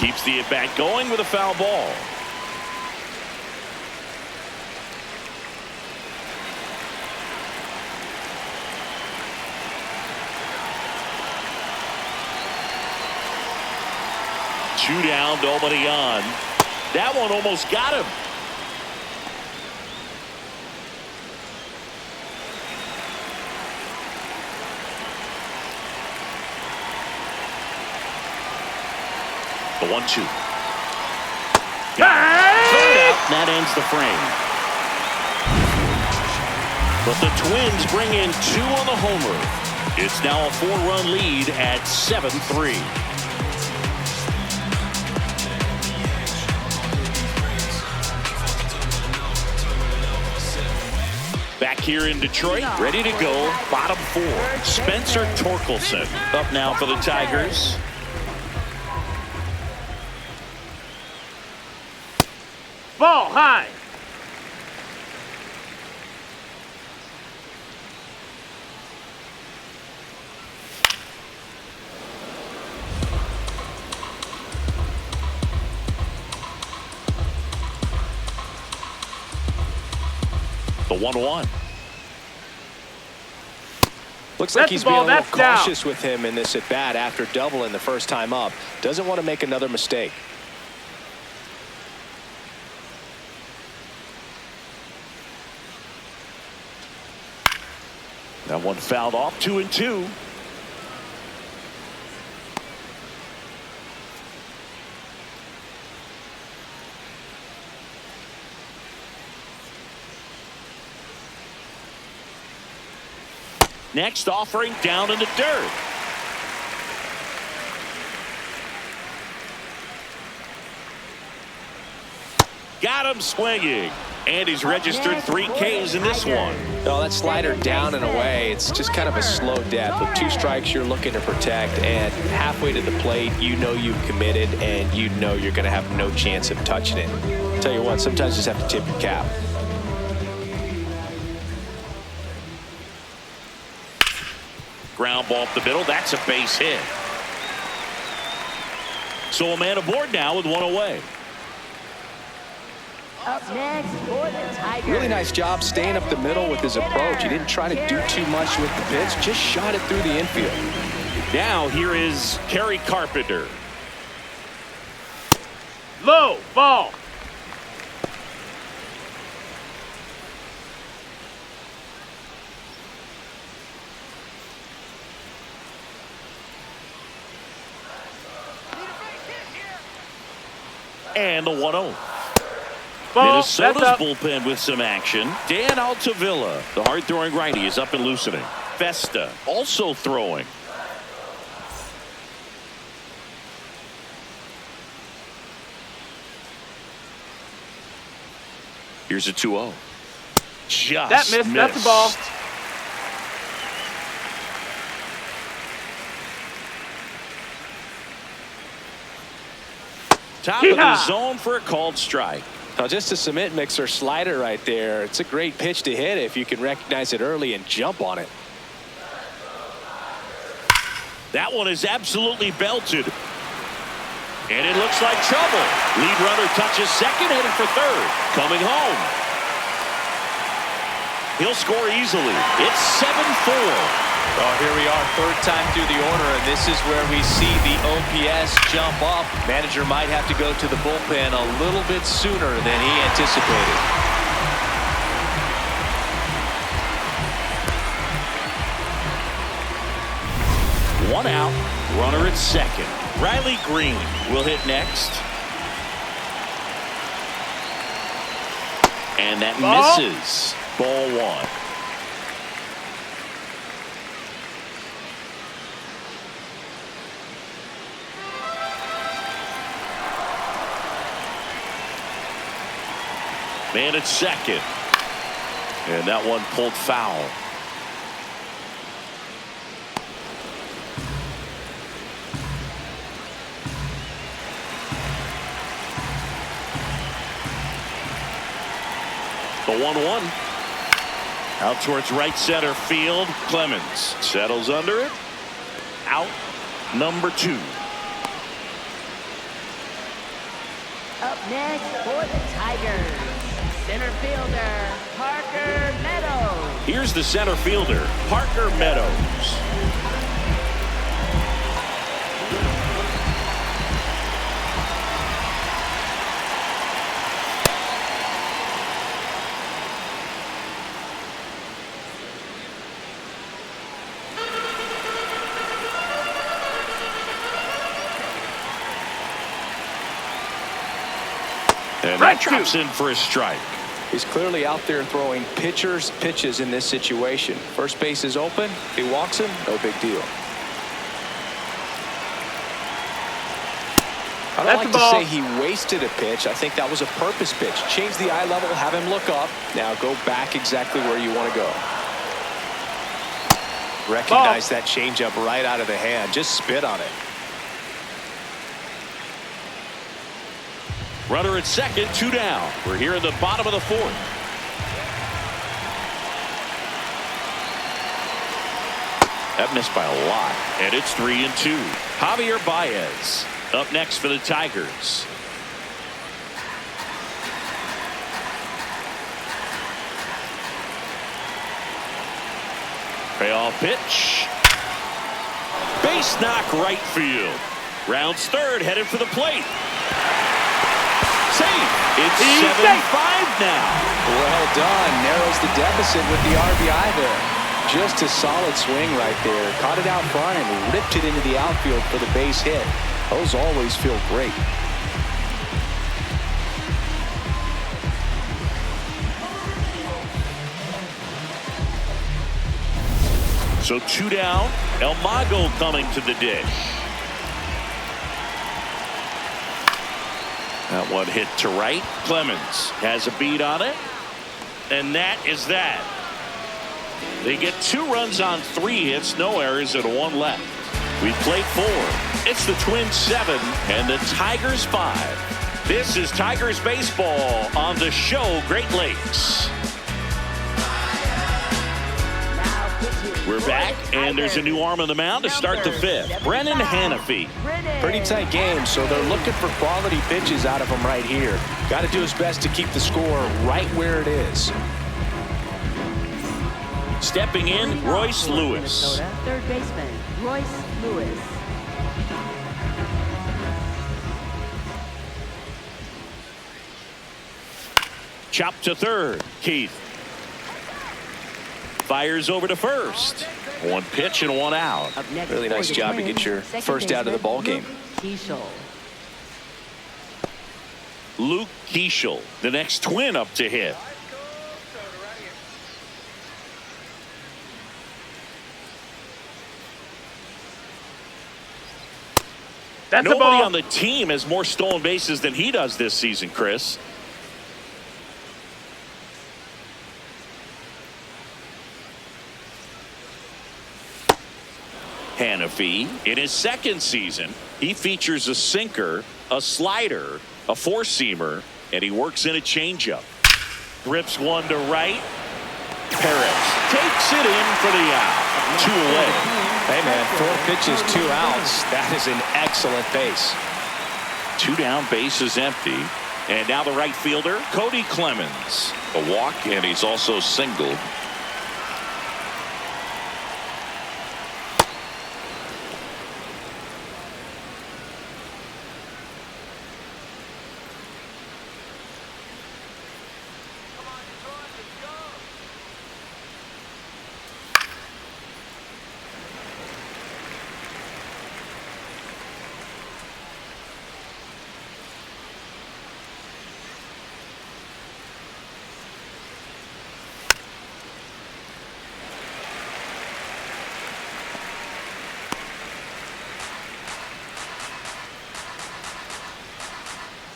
Keeps the at-bat going with a foul ball. Two down, nobody on. That one almost got him. The 1-2. Third out, and that ends the frame. But the Twins bring in 2 on the homer. It's now a 4-run lead at 7-3. Back here in Detroit, ready to go. Bottom 4. Spencer Torkelson up now for the Tigers. Ball high. The 1-1. Looks like That's he's the ball. being a little That's cautious with him in this at bat after doubling the first time up. Doesn't want to make another mistake. That one fouled off. 2-2. Next offering down in the dirt. Got him swinging. And he's registered 3 Ks in this one. Oh, that slider down and away. It's just kind of a slow death. With 2 strikes, you're looking to protect. And halfway to the plate, you know you've committed, and you know you're going to have no chance of touching it. Tell you what, sometimes you just have to tip your cap. Ground ball up the middle. That's a base hit. So a man aboard now with 1 away. Up next for the Tigers. Really nice job staying up the middle with his approach. He didn't try to do too much with the pitch, just shot it through the infield. Now here is Kerry Carpenter. Low ball. And the 1-0. Ball. Minnesota's That's up. bullpen with some action. Dan Altavilla, the hard-throwing righty, is up and loosening. Festa also throwing. Here's a 2-0. Just That missed. That's a ball. Top of the zone for a called strike. Now, just a cement mixer slider right there. It's a great pitch to hit if you can recognize it early and jump on it. That one is absolutely belted. And it looks like trouble. Lead runner touches second, headed for third. Coming home. He'll score easily. It's 7-4. Well, here we are, 3rd time through the order, and this is where we see the OPS jump up. Manager might have to go to the bullpen a little bit sooner than he anticipated. One out, runner at second. Riley Green will hit next. And that misses. Ball 1. Man at second. And that one pulled foul. The 1-1. Out towards right center field. Clemens settles under it. Out number 2. Up next for the Tigers, center fielder, Parker Meadows. Here's the center fielder, Parker Meadows. And that drops in for a strike. He's clearly out there throwing pitches in this situation. First base is open. If he walks him, no big deal. I don't like to say he wasted a pitch. I think that was a purpose pitch. Change the eye level, have him look up. Now go back exactly where you want to go. Recognize that changeup right out of the hand. Just spit on it. Runner at second, 2 down. We're here in the bottom of the 4th. That missed by a lot, and it's 3-2. Javier Baez up next for the Tigers. Payoff pitch. Base knock right field. Rounds third, headed for the plate. Safe. It's 7-5 now. Well done. Narrows the deficit with the RBI there. Just a solid swing right there. Caught it out front and ripped it into the outfield for the base hit. Those always feel great. So 2 down. El Mago coming to the dish. That one hit to right. Clemens has a beat on it. And that is that. They get 2 runs on 3 hits, no errors, and 1 left. We played 4. It's the Twins 7 and the Tigers 5. This is Tigers baseball on the show Great Lakes. We're back, and there's a new arm on the mound to start the 5th. Brennan Hannafy. Pretty tight game, so they're looking for quality pitches out of him right here. Got to do his best to keep the score right where it is. Stepping in, Royce Lewis. Third baseman, Royce Lewis. Chop to third, Keith. Fires over to first. 1 pitch and 1 out. Really nice job to get your first out of the ball game. Luke Keeschel, the next Twin up to hit. That's Nobody on the team has more stolen bases than he does this season, Chris. Hannafy, in his 2nd season, he features a sinker, a slider, a 4-seamer, and he works in a changeup. Rips one to right. Perez takes it in for the out. 2 away. Hey, man, 4 pitches, 2 outs. That is an excellent pace. 2 down, base is empty. And now the right fielder, Cody Clemens. A walk, and he's also singled.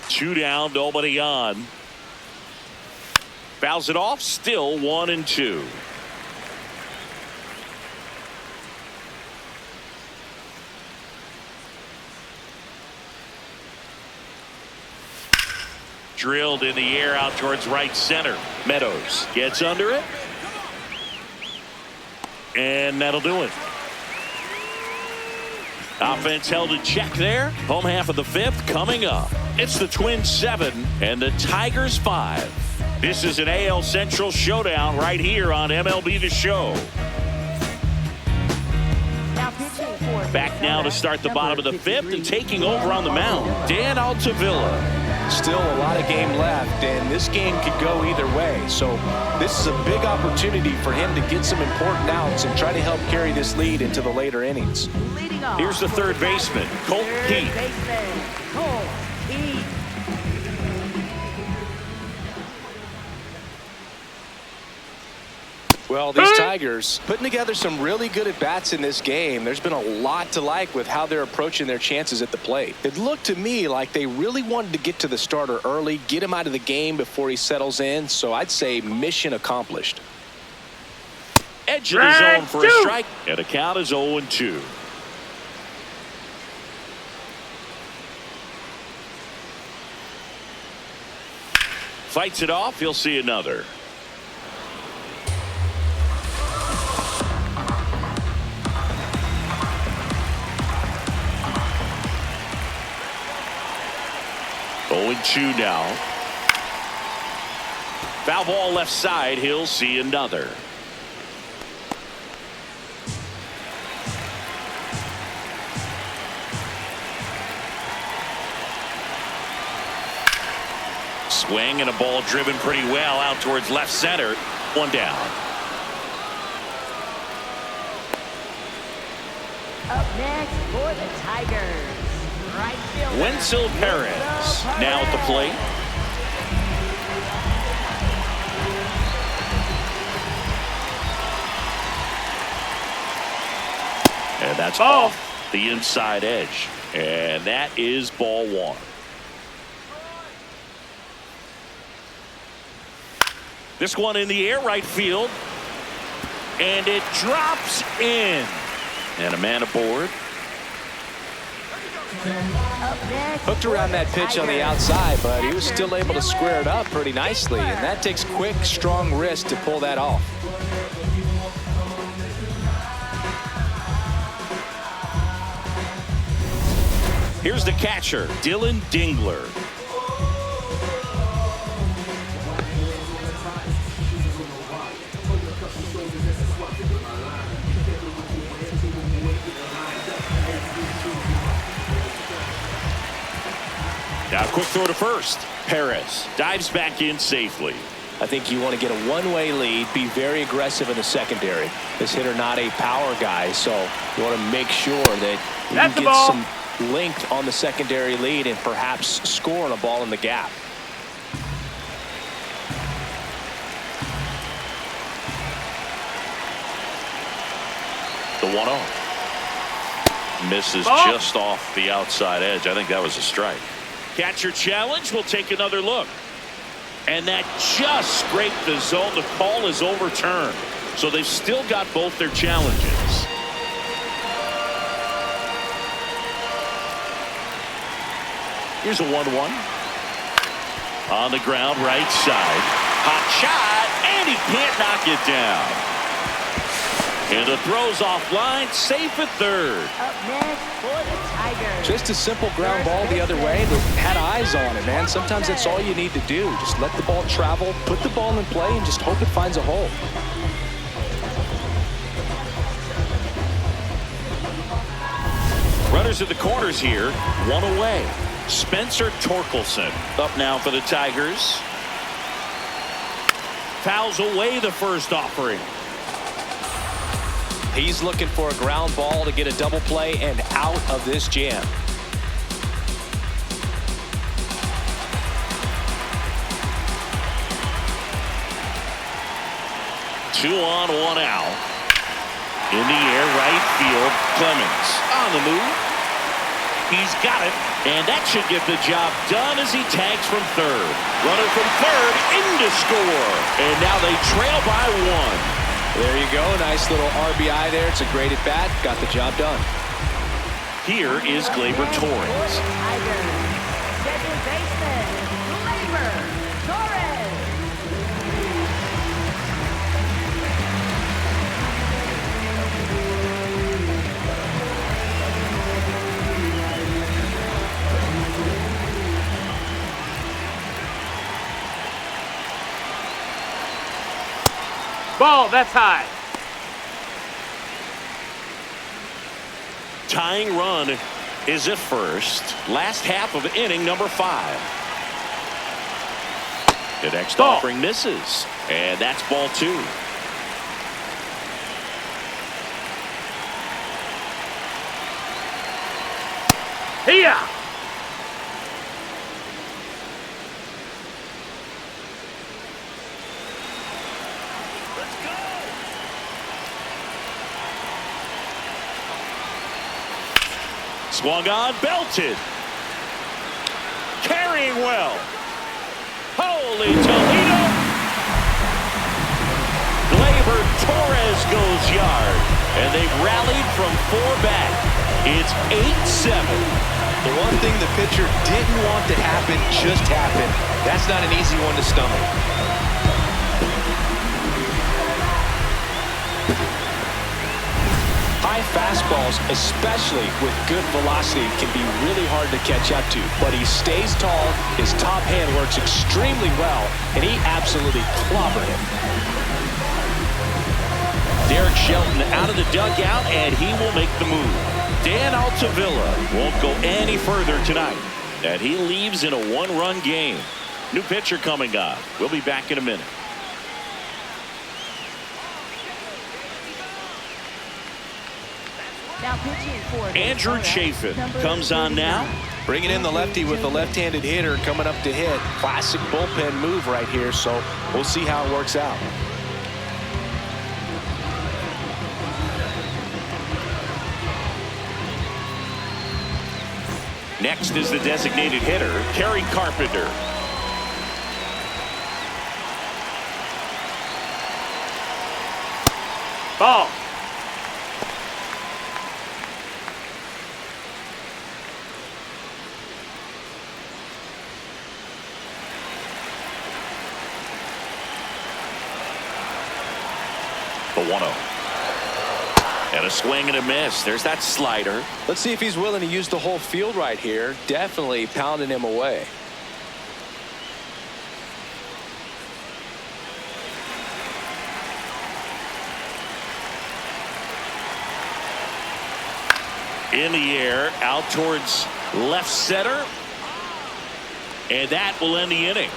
Two down, nobody on. Fouls it off, still 1-2. Drilled in the air out towards right center. Meadows gets under it. And that'll do it. Offense held in check there. Home half of the 5th coming up. It's the Twins 7 and the Tigers 5. This is an AL Central showdown right here on MLB The Show. Back now to start the bottom of the fifth and taking over on the mound, Dan Altavilla. Still a lot of game left, and this game could go either way. So this is a big opportunity for him to get some important outs and try to help carry this lead into the later innings. Here's the third baseman, Colt Heath. Well, these Tigers putting together some really good at-bats in this game. There's been a lot to like with how they're approaching their chances at the plate. It looked to me like they really wanted to get to the starter early, get him out of the game before he settles in. So I'd say mission accomplished. Edge of the zone for a strike, and the count is 0-2. Fights it off, he'll see another. Two now. Foul ball left side. He'll see another. Swing and a ball driven pretty well out towards left center. One down. Up next for the Tigers. Wenzel Perez now at the plate. And that's off the inside edge. And that is ball one. This one in the air, right field. And it drops in. And a man aboard. Hooked around that pitch on the outside, but he was still able to square it up pretty nicely, and that takes quick, strong wrist to pull that off. Here's the catcher, Dylan Dingler. Now quick throw to first. Perez dives back in safely. I think you want to get a one-way lead, be very aggressive in the secondary. This hitter not a power guy, so you want to make sure that you can get some length on the secondary lead and perhaps score on a ball in the gap. The 1-0. Misses just off the outside edge. I think that was a strike. Catcher challenge. We'll take another look. And that just scraped the zone. The call is overturned. So they've still got both their challenges. Here's a 1-1. On the ground, right side. Hot shot, and he can't knock it down. And the throw's offline, safe at third. Up next for the Tigers. Just a simple ground ball the other way that had eyes on it, man. Sometimes that's all you need to do. Just let the ball travel, put the ball in play, and just hope it finds a hole. Runners at the corners here, one away. Spencer Torkelson up now for the Tigers. Fouls away the first offering. He's looking for a ground ball to get a double play and out of this jam. Two on, one out. In the air, right field. Clemens on the move. He's got it, and that should get the job done as he tags from third. Runner from third into score, and now they trail by one. There you go. Nice little RBI there. It's a great at bat. Got the job done. Here is Gleyber Torres. Second baseman, Gleyber Torres. Ball, that's high. Tying run is at first. Last half of inning number 5. The next Ball. offering misses. And that's ball 2. Here. Swung on, belted. Carrying well. Holy Toledo. Gleyber Torres goes yard. And they've rallied from 4 back. It's 8-7. The one thing the pitcher didn't want to happen just happened. That's not an easy one to stomach. High fastballs, especially with good velocity, can be really hard to catch up to. But he stays tall, his top hand works extremely well, and he absolutely clobbered him. Derek Shelton out of the dugout, and he will make the move. Dan Altavilla won't go any further tonight, and he leaves in a 1-run game. New pitcher coming on. We'll be back in a minute. Now pitching for Andrew Minnesota, Chafin number comes on now. 39. Bringing in the lefty with the left-handed hitter coming up to hit. Classic bullpen move right here, so we'll see how it works out. Next is the designated hitter, Kerry Carpenter. Ball. The 1-0. And a swing and a miss. There's that slider. Let's see if he's willing to use the whole field right here. Definitely pounding him away. In the air, out towards left center. And that will end the inning.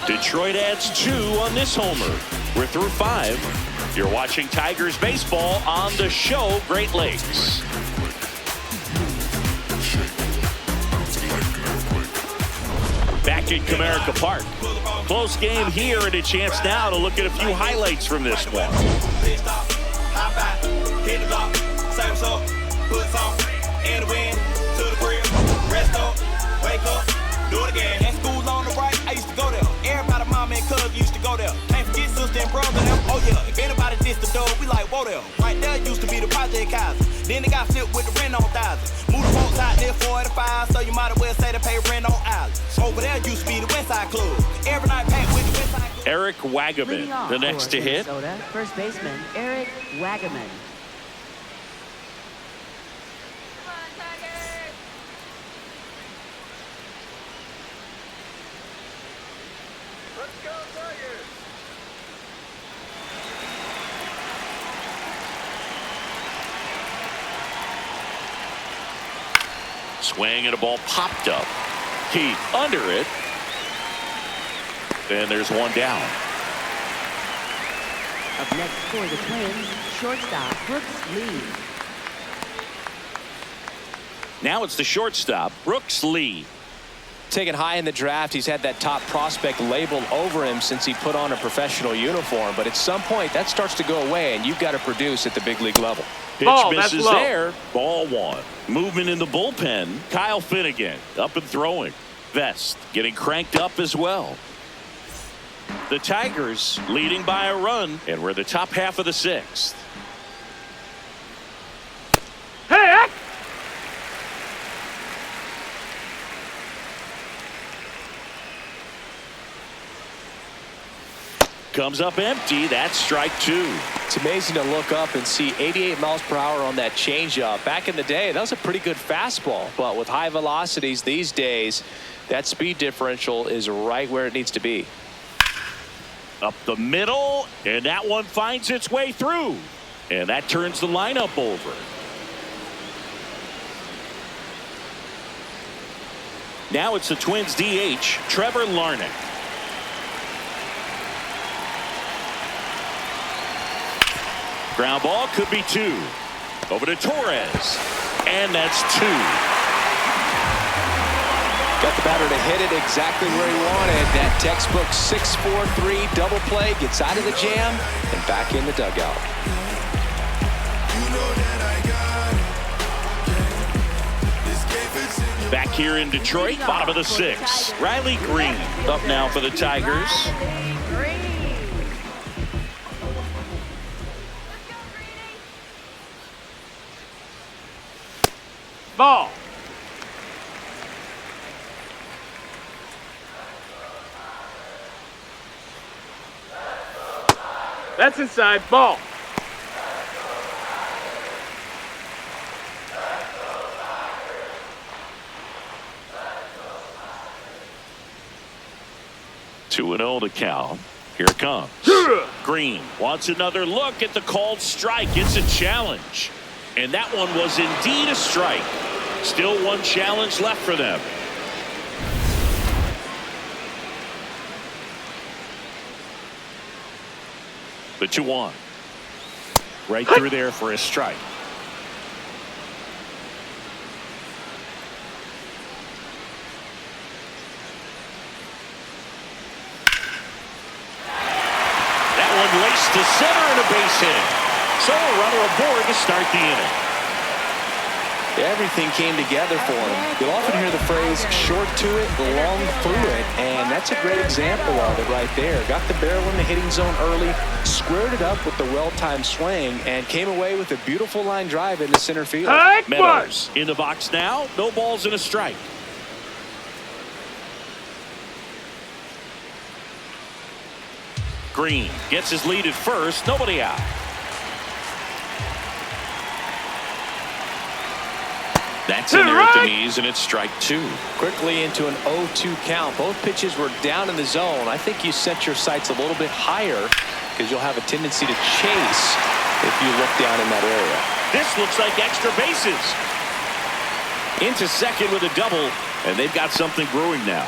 Detroit adds 2 on this homer. We're through 5. You're watching Tigers baseball on the show Great Lakes. Back in Comerica Park. Close game here and a chance now to look at a few highlights from this one. Do it again. At school on the right, I used to go there. Everybody, mama and cuz used to go there. Can't forget sister and brother them. Oh yeah, if anybody dissed the door, we like, whoa there. Right there used to be the Project Kaiser. Then they got flipped with the rent on thousands. Moved the folks out there 45, so you might as well say they pay rent on islands. Over there used to be the Westside Club. Every night packed with the Westside Club. Eric Wagaman, the next to hit. Minnesota, first baseman Eric Wagaman. Swing and a ball popped up. Heat under it. And there's one down. Up next for the Twins, shortstop Brooks Lee. Now it's the shortstop, Brooks Lee. Taken high in the draft, he's had that top prospect labeled over him since he put on a professional uniform. But at some point, that starts to go away, and you've got to produce at the big league level. Pitch Ball, that's misses low. there. Ball 1. Movement in the bullpen. Kyle Finnegan up and throwing. Vest getting cranked up as well. The Tigers leading by a run, and we're the top half of the 6th. Hey, Comes up empty. That's strike 2. It's amazing to look up and see 88 miles per hour on that changeup. Back in the day, that was a pretty good fastball. But with high velocities these days, that speed differential is right where it needs to be. Up the middle, and that one finds its way through. And that turns the lineup over. Now it's the Twins DH, Trevor Larnach. Ground ball could be 2. Over to Torres. And that's 2. Got the batter to hit it exactly where he wanted. That textbook 6-4-3 double play, gets out of the jam and back in the dugout. Back here in Detroit, bottom of the 6th. Riley Green up now for the Tigers. Ball. That's inside. Ball. Two and 0 to count. Here it comes. Green wants another look at the called strike. It's a challenge. And that one was indeed a strike. Still one challenge left for them. The 2-1. Right through there for a strike. That one laced to center and a base hit. So a runner aboard to start the inning. Everything came together for him. You'll often hear the phrase short to it, long through it, and that's a great example of it right there. Got the barrel in the hitting zone early, squared it up with the well-timed swing, and came away with a beautiful line drive into center field. Meadows in the box now. No balls and a strike. Green gets his lead at first. Nobody out. That's in there at the knees, and it's strike 2. Quickly into an 0-2 count. Both pitches were down in the zone. I think you set your sights a little bit higher because you'll have a tendency to chase if you look down in that area. This looks like extra bases. Into second with a double, and they've got something brewing now.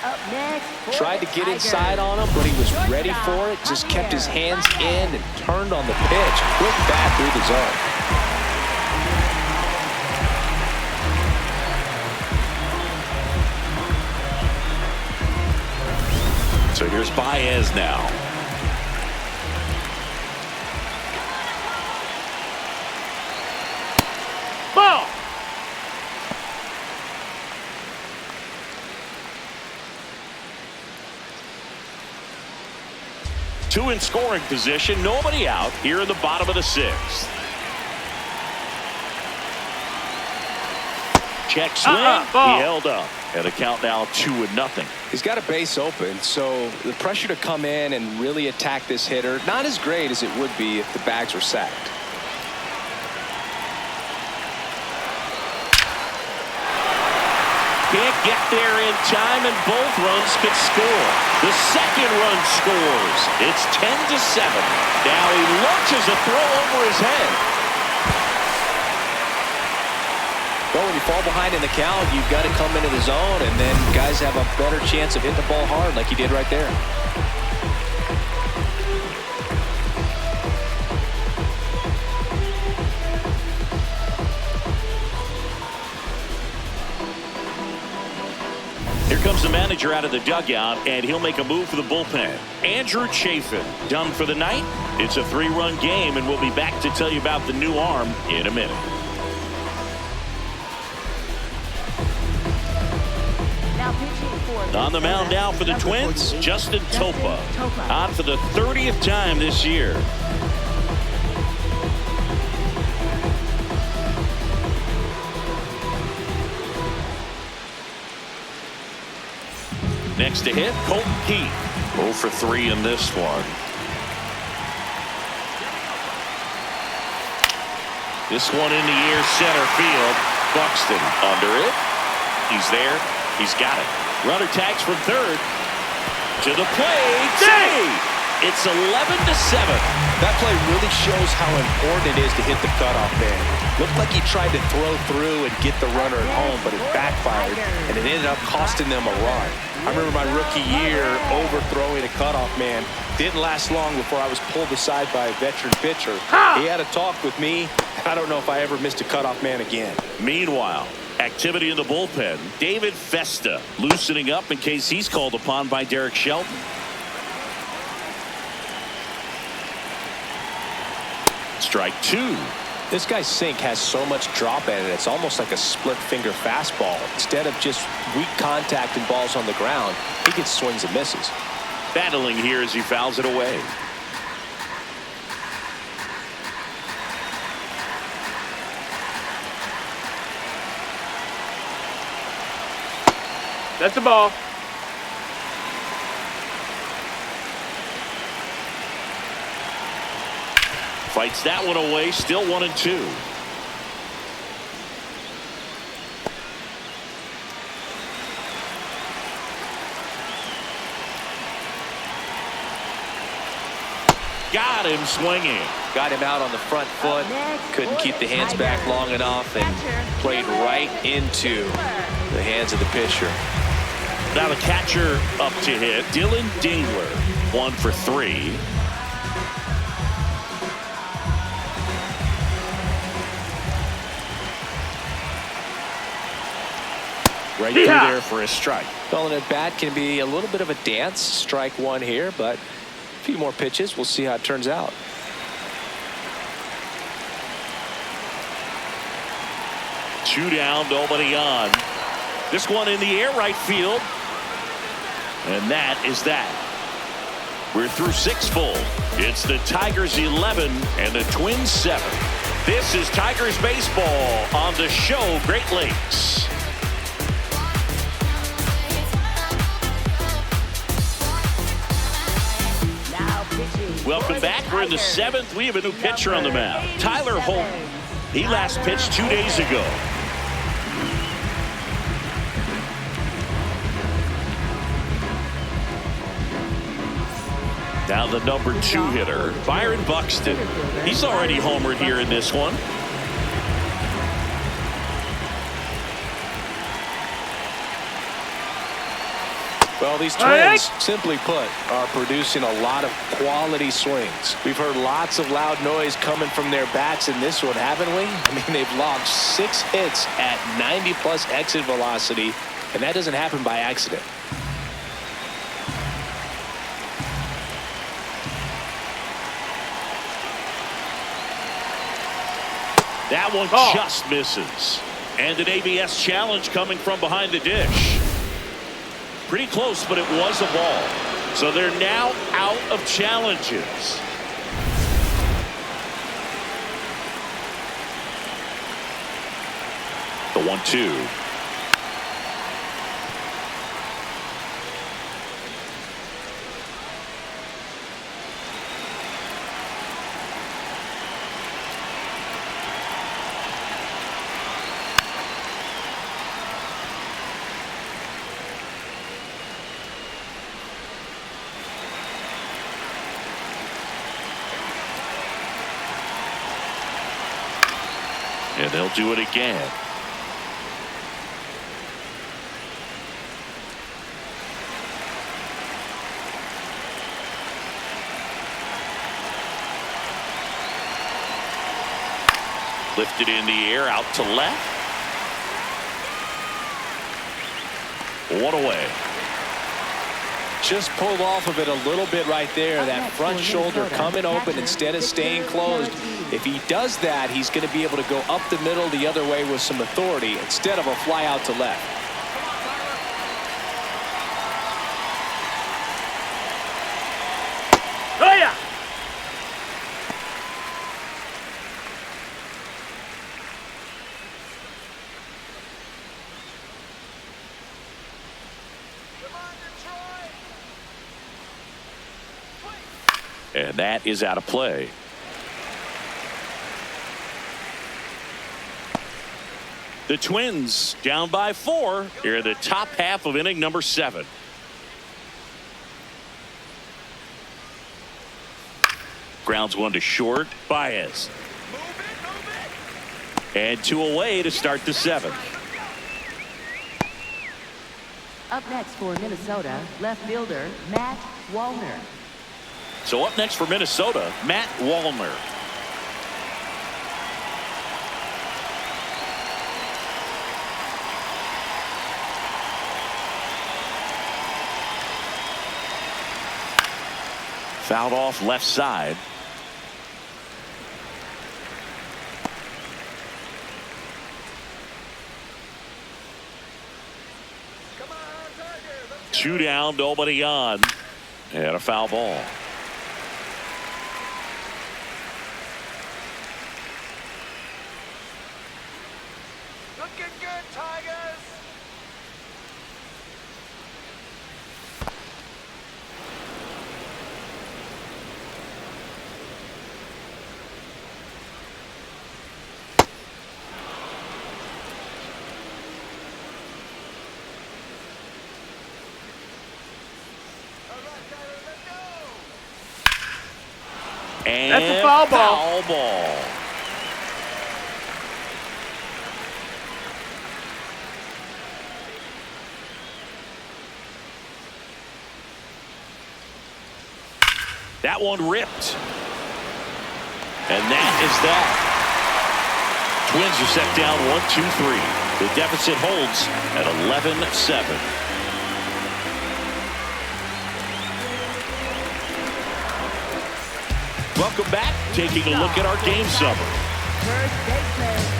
Up next, Tried to get inside on him, but he was ready for it. Just kept his hands in and turned on the pitch. Quick bat through the zone. So here's Baez now. Ball. Two in scoring position. Nobody out here in the bottom of the 6th. Check swing. He held up. And a count now 2-0. He's got a base open, so the pressure to come in and really attack this hitter, not as great as it would be if the bags were sacked. Can't get there in time, and both runs could score. The second run scores. It's 10-7. Now he launches a throw over his head. Well, when you fall behind in the count, you've got to come into the zone, and then guys have a better chance of hitting the ball hard like he did right there. Here comes the manager out of the dugout, and he'll make a move for the bullpen. Andrew Chafin done for the night. It's a 3-run game, and we'll be back to tell you about the new arm in a minute. On the mound now for the Twins, Justin Topa. On for the 30th time this year. Next to hit, Colton Keith. 0 for 3 in this one. This one in the air, center field. Buxton under it. He's there. He's got it. Runner tags from third. To the plate. Save! It's 11-7. That play really shows how important it is to hit the cutoff man. Looked like he tried to throw through and get the runner at home, but it backfired, and it ended up costing them a run. I remember my rookie year overthrowing a cutoff man. Didn't last long before I was pulled aside by a veteran pitcher. He had a talk with me. I don't know if I ever missed a cutoff man again. Meanwhile, activity in the bullpen. David Festa loosening up in case he's called upon by Derek Shelton. Strike two. This guy's sink has so much drop in it, it's almost like a split finger fastball. Instead of just weak contact and balls on the ground, he gets swings and misses. Battling here as he fouls it away. That's a ball. Fights that one away. Still 1-2. Got him swinging. Got him out on the front foot. Couldn't keep the hands back long enough and played right into the hands of the pitcher. Now the catcher up to hit. Dylan Dingler, 1 for 3. Right through there for a strike. Well, an at bat can be a little bit of a dance. Strike one here, but a few more pitches. We'll see how it turns out. Two down, nobody on. This one in the air, right field. And that is that. We're through 6 full. It's the Tigers 11 and the Twins 7. This is Tigers baseball on the show Great Lakes. Welcome back. We're in the 7th. We have a new pitcher on the mound. Tyler Holt. He last pitched 2 days ago. Now the number 2 hitter, Byron Buxton. He's already homered here in this one. Well, these Twins, simply put, are producing a lot of quality swings. We've heard lots of loud noise coming from their bats in this one, haven't we? I mean, they've logged 6 hits at 90+ exit velocity, and that doesn't happen by accident. That one just misses. And an ABS challenge coming from behind the dish. Pretty close, but it was a ball. So they're now out of challenges. The 1-2. And they'll do it again. Lifted in the air, out to left. One away. Just pulled off of it a little bit right there. That front shoulder coming open instead of staying closed. If he does that, he's going to be able to go up the middle the other way with some authority instead of a fly out to left. Oh, yeah. And that is out of play. The Twins down by 4 here in the top half of inning number 7. Grounds one to short. Baez. And 2 away to start the 7th. Up next for Minnesota, left fielder Matt Wallner. So up next for Minnesota, Matt Wallner. Fouled off left side. Two down, nobody on. And a foul ball. Looking good, Tigers. And that's a foul ball. Foul ball. That one ripped. And that is that. Twins are set down 1-2-3. The deficit holds at 11-7. Welcome back. Taking a look at our game summary. First baseman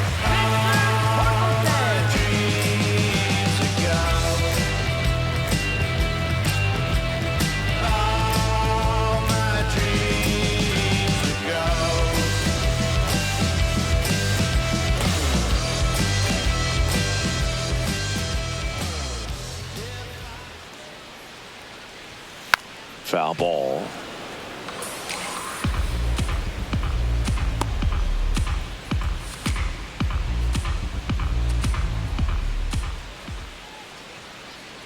Foul ball.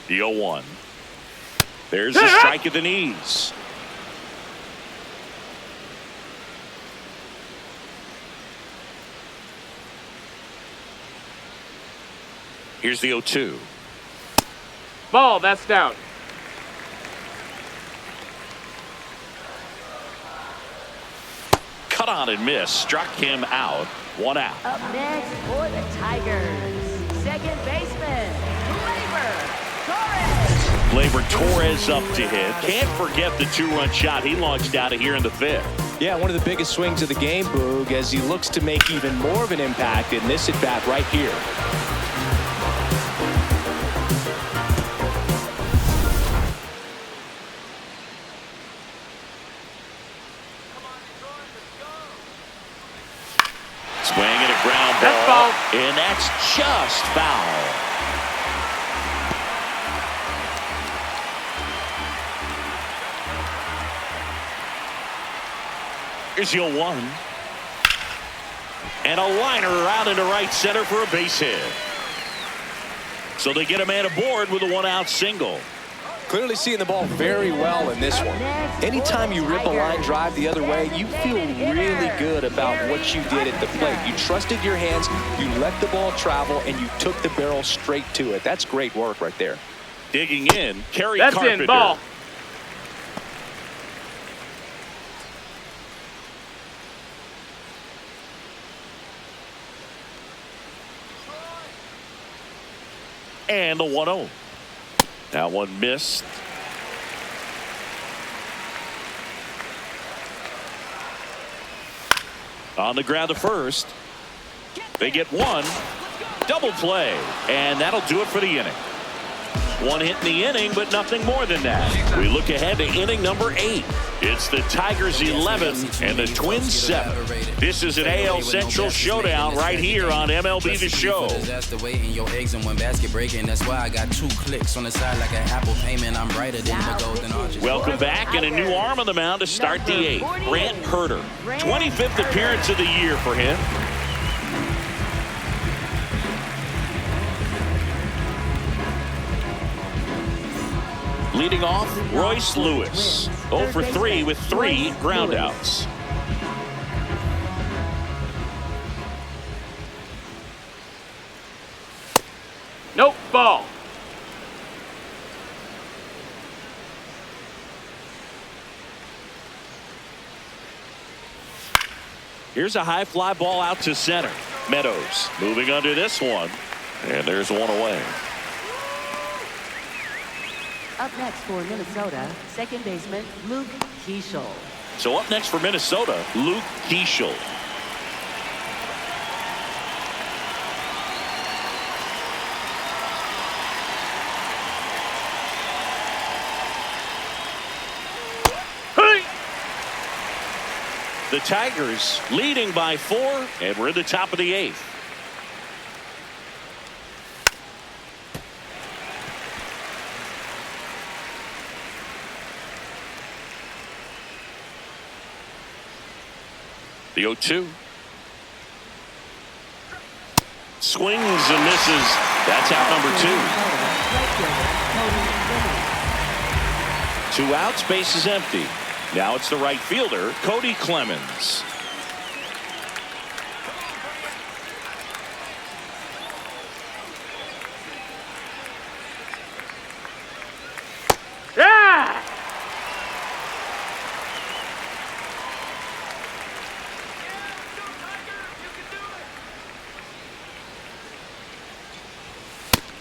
The 0-1. There's a strike at the knees. Here's the 0-2. Ball, that's down. Cut on and miss. Struck him out. 1 out. up next for the Tigers. Second baseman Gleyber Torres up to hit. Can't forget the 2-run shot he launched out of here in the 5th. Yeah, one of the biggest swings of the game, Boog, as he looks to make even more of an impact in this at-bat right here. Swinging a ground ball. That's foul. And that's just foul. Here's the 0-1. And a liner out into right center for a base hit. So they get a man aboard with a 1-out single. Clearly seeing the ball very well in this one. Anytime you rip a line drive the other way, you feel really good about what you did at the plate. You trusted your hands, you let the ball travel, and you took the barrel straight to it. That's great work right there. Digging in, Kerry That's Carpenter. in, ball. And the 1-0. That one missed. On the ground to first. They get one. Double play. And that'll do it for the inning. One hit in the inning, but nothing more than that. We look ahead to inning number 8. It's the Tigers 11 and the Twins 7. This is an AL Central showdown right here on MLB The Show. That's the weight in your eggs and one basket breaking. That's why I got 2 clicks on the side like an Apple payment. I'm brighter than the golden arches. Welcome back, and a new arm on the mound to start the 8th. Grant Herter. 25th appearance of the year for him. Leading off, Royce Lewis. 0 for 3 with 3 groundouts. Nope, ball. Here's a high fly ball out to center. Meadows moving under this one. And there's one away. Up next for Minnesota, second baseman Luke Keeschel. So up next for Minnesota, Luke Keeschel. The Tigers leading by 4, and we're in the top of the 8th. The 0-2. Swings and misses. That's out number 2. 2 outs, base is empty. Now it's the right fielder, Cody Clemens. Yeah!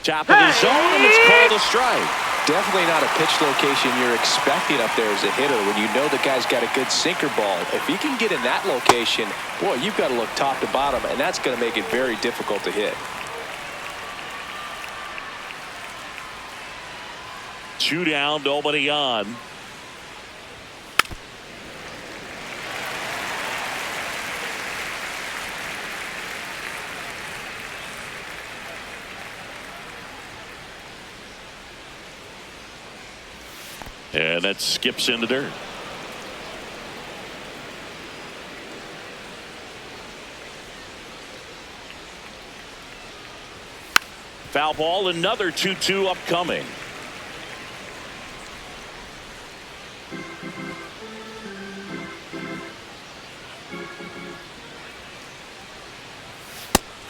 Top of the zone, and it's called a strike. Definitely not a pitch location you're expecting up there as a hitter when you know the guy's got a good sinker ball. If he can get in that location, boy, you've got to look top to bottom, and that's going to make it very difficult to hit. 2 down, nobody on. And that skips in the dirt. Foul ball, another 2-2 upcoming.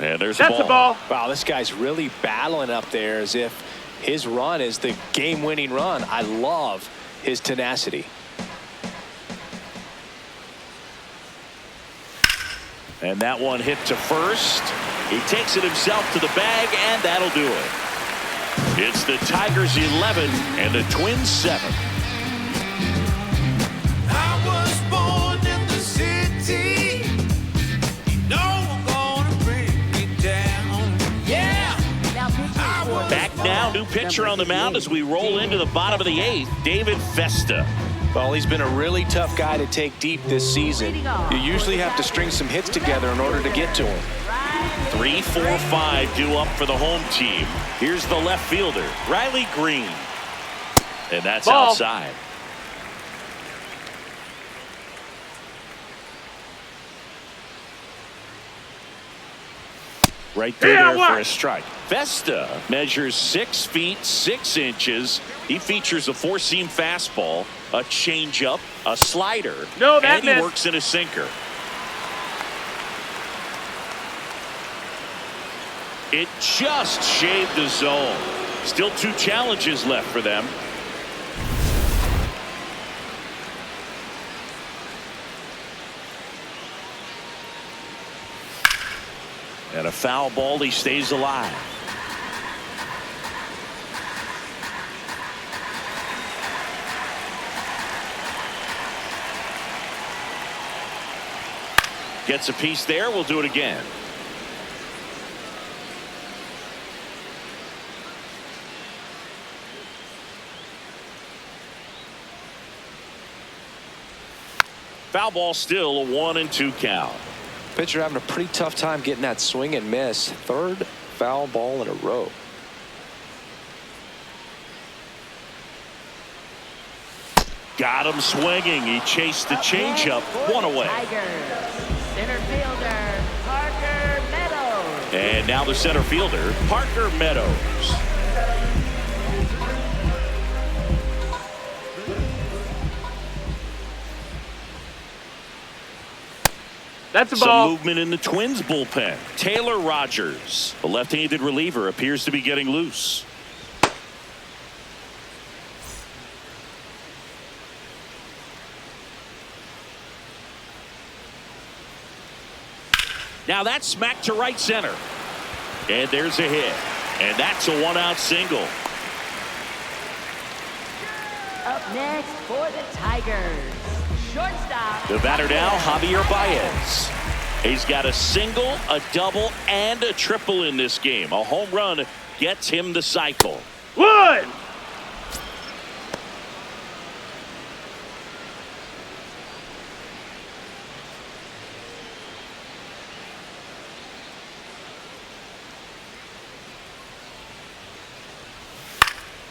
And there's That's a ball. Wow, this guy's really battling up there as if his run is the game-winning run. I love his tenacity. And that one hit to first. He takes it himself to the bag, and that'll do it. It's the Tigers 11 and the Twins 7. I was born in the city. You know I'm gonna bring it down. Yeah. Back now, new pitcher on the mound as we roll into the bottom of the 8th, David Festa. Well, he's been a really tough guy to take deep this season. You usually have to string some hits together in order to get to him. 3, 4, 5 due up for the home team. Here's the left fielder, Riley Green. And that's ball. outside. Right through there for a strike. Festa measures 6 feet 6 inches. He features a 4-seam fastball, a changeup, a slider, No, that and he missed. works in a sinker. It just shaved the zone. Still 2 challenges left for them. And a foul ball, he stays alive. Gets a piece there. We'll do it again. Foul ball, still a 1-2 count. Pitcher having a pretty tough time getting that swing and miss. 3rd foul ball in a row. Got him swinging. He chased the changeup. 1 away. Tigers, center fielder Parker Meadows. And now the center fielder, Parker Meadows. That's a Some ball. movement in the Twins bullpen. Taylor Rogers, the left-handed reliever, appears to be getting loose. Now that's smacked to right center. And there's a hit. And that's a one-out single. Up next for the Tigers, shortstop. The batter now, Javier Baez. He's got a single, a double, and a triple in this game. A home run gets him the cycle. One.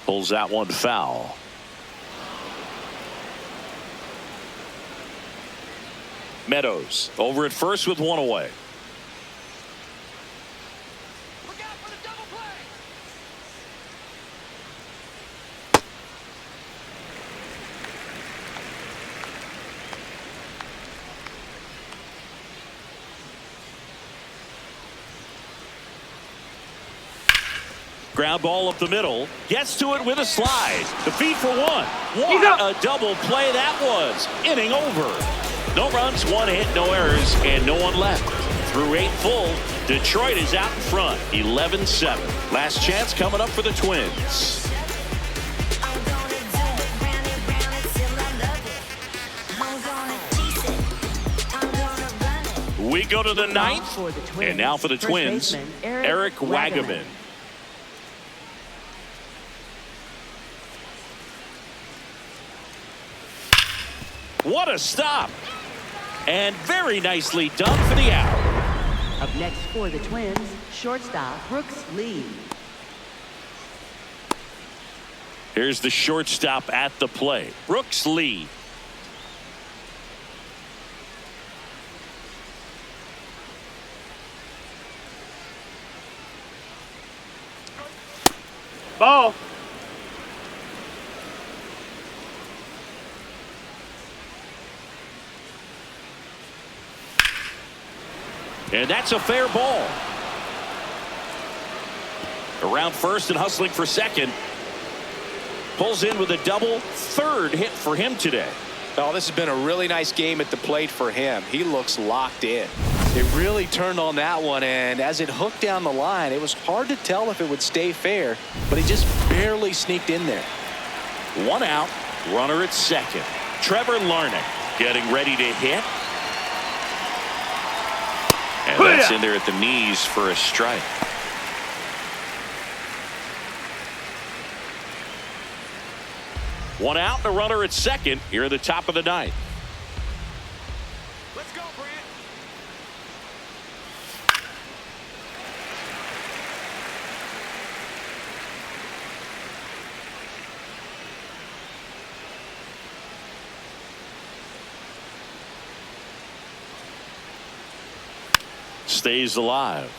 Pulls that one foul. Meadows over at first with one away. Look out for the double play. Ground ball up the middle. Gets to it with a slide. The feed for one. He's What up. a double play that was. Inning over. No runs, one hit, no errors, and no one left. Through 8 full, Detroit is out in front, 11-7. Last chance coming up for the Twins. I'm gonna do it, round and round until I love it. I'm gonna tease it. I'm gonna run it. We go to the ninth, For the Twins, and now for the first Twins, baseman, Eric Wagaman. What a stop! And very nicely done for the out. Up next for the Twins, shortstop Brooks Lee. Here's the shortstop at the plate, Brooks Lee. Ball. And that's a fair ball. Around first and hustling for second. Pulls in with a double, third hit for him today. Oh, this has been a really nice game at the plate for him. He looks locked in. It really turned on that one, and as it hooked down the line, it was hard to tell if it would stay fair, but he just barely sneaked in there. One out, runner at second. Trevor Larnach getting ready to hit. And that's in there at the knees for a strike. One out and a runner at second here at the top of the ninth. Let's go, Brent. Stays alive.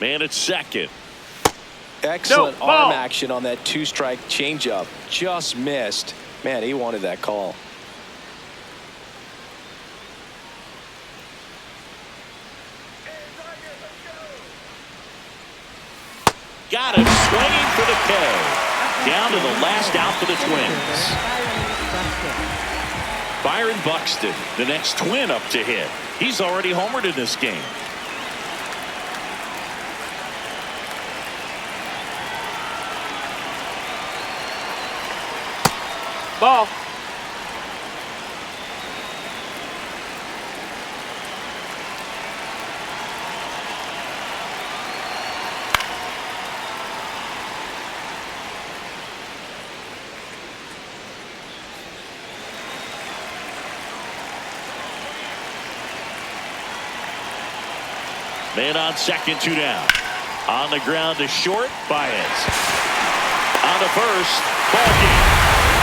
Man at second. Excellent No, arm ball. action on that two-strike changeup. Just missed. Man, he wanted that call. Got him swinging for the K. Down to the last out for the Twins. Byron Buxton, the next Twin up to hit. He's already homered in this game. Ball. Man on second, 2 down. On the ground to short, Baez. On to first, ball game.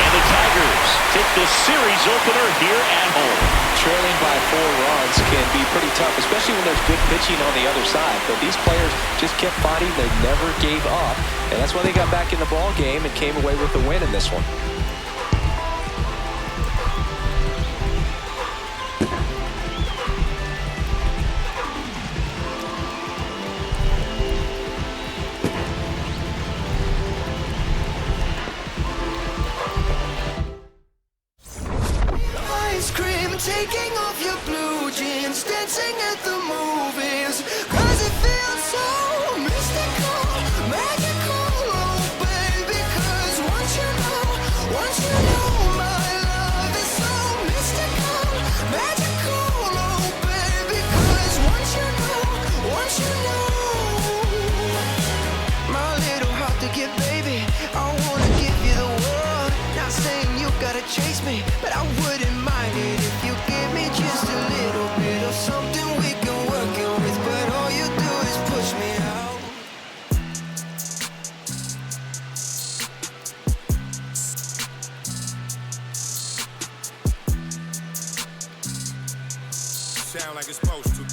And the Tigers take the series opener here at home. Trailing by 4 runs can be pretty tough, especially when there's good pitching on the other side. But these players just kept fighting. They never gave up. And that's why they got back in the ball game and came away with the win in this one. Taking off your blue jeans, dancing at the movies, 'cause it feels so mystical, magical, oh baby, 'cause once you know my love is so mystical, magical, oh baby, 'cause once you know my little heart to give, baby, I wanna give you the world, not saying you gotta chase me, but I wouldn't mind it if you give me just a little bit of something we can work it with, but all you do is push me out. Sound like it's supposed to.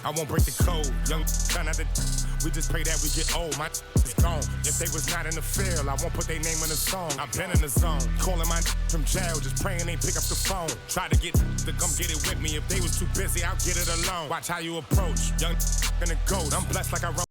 I won't break the code, young try not to. We just pray that we get old, my is gone. If they was not in the field, I won't put their name in the song. I've been in the zone, calling my from jail, just praying they pick up the phone. Try to get to come get it with me. If they was too busy, I'll get it alone. Watch how you approach, young and a ghost. I'm blessed like I wrote.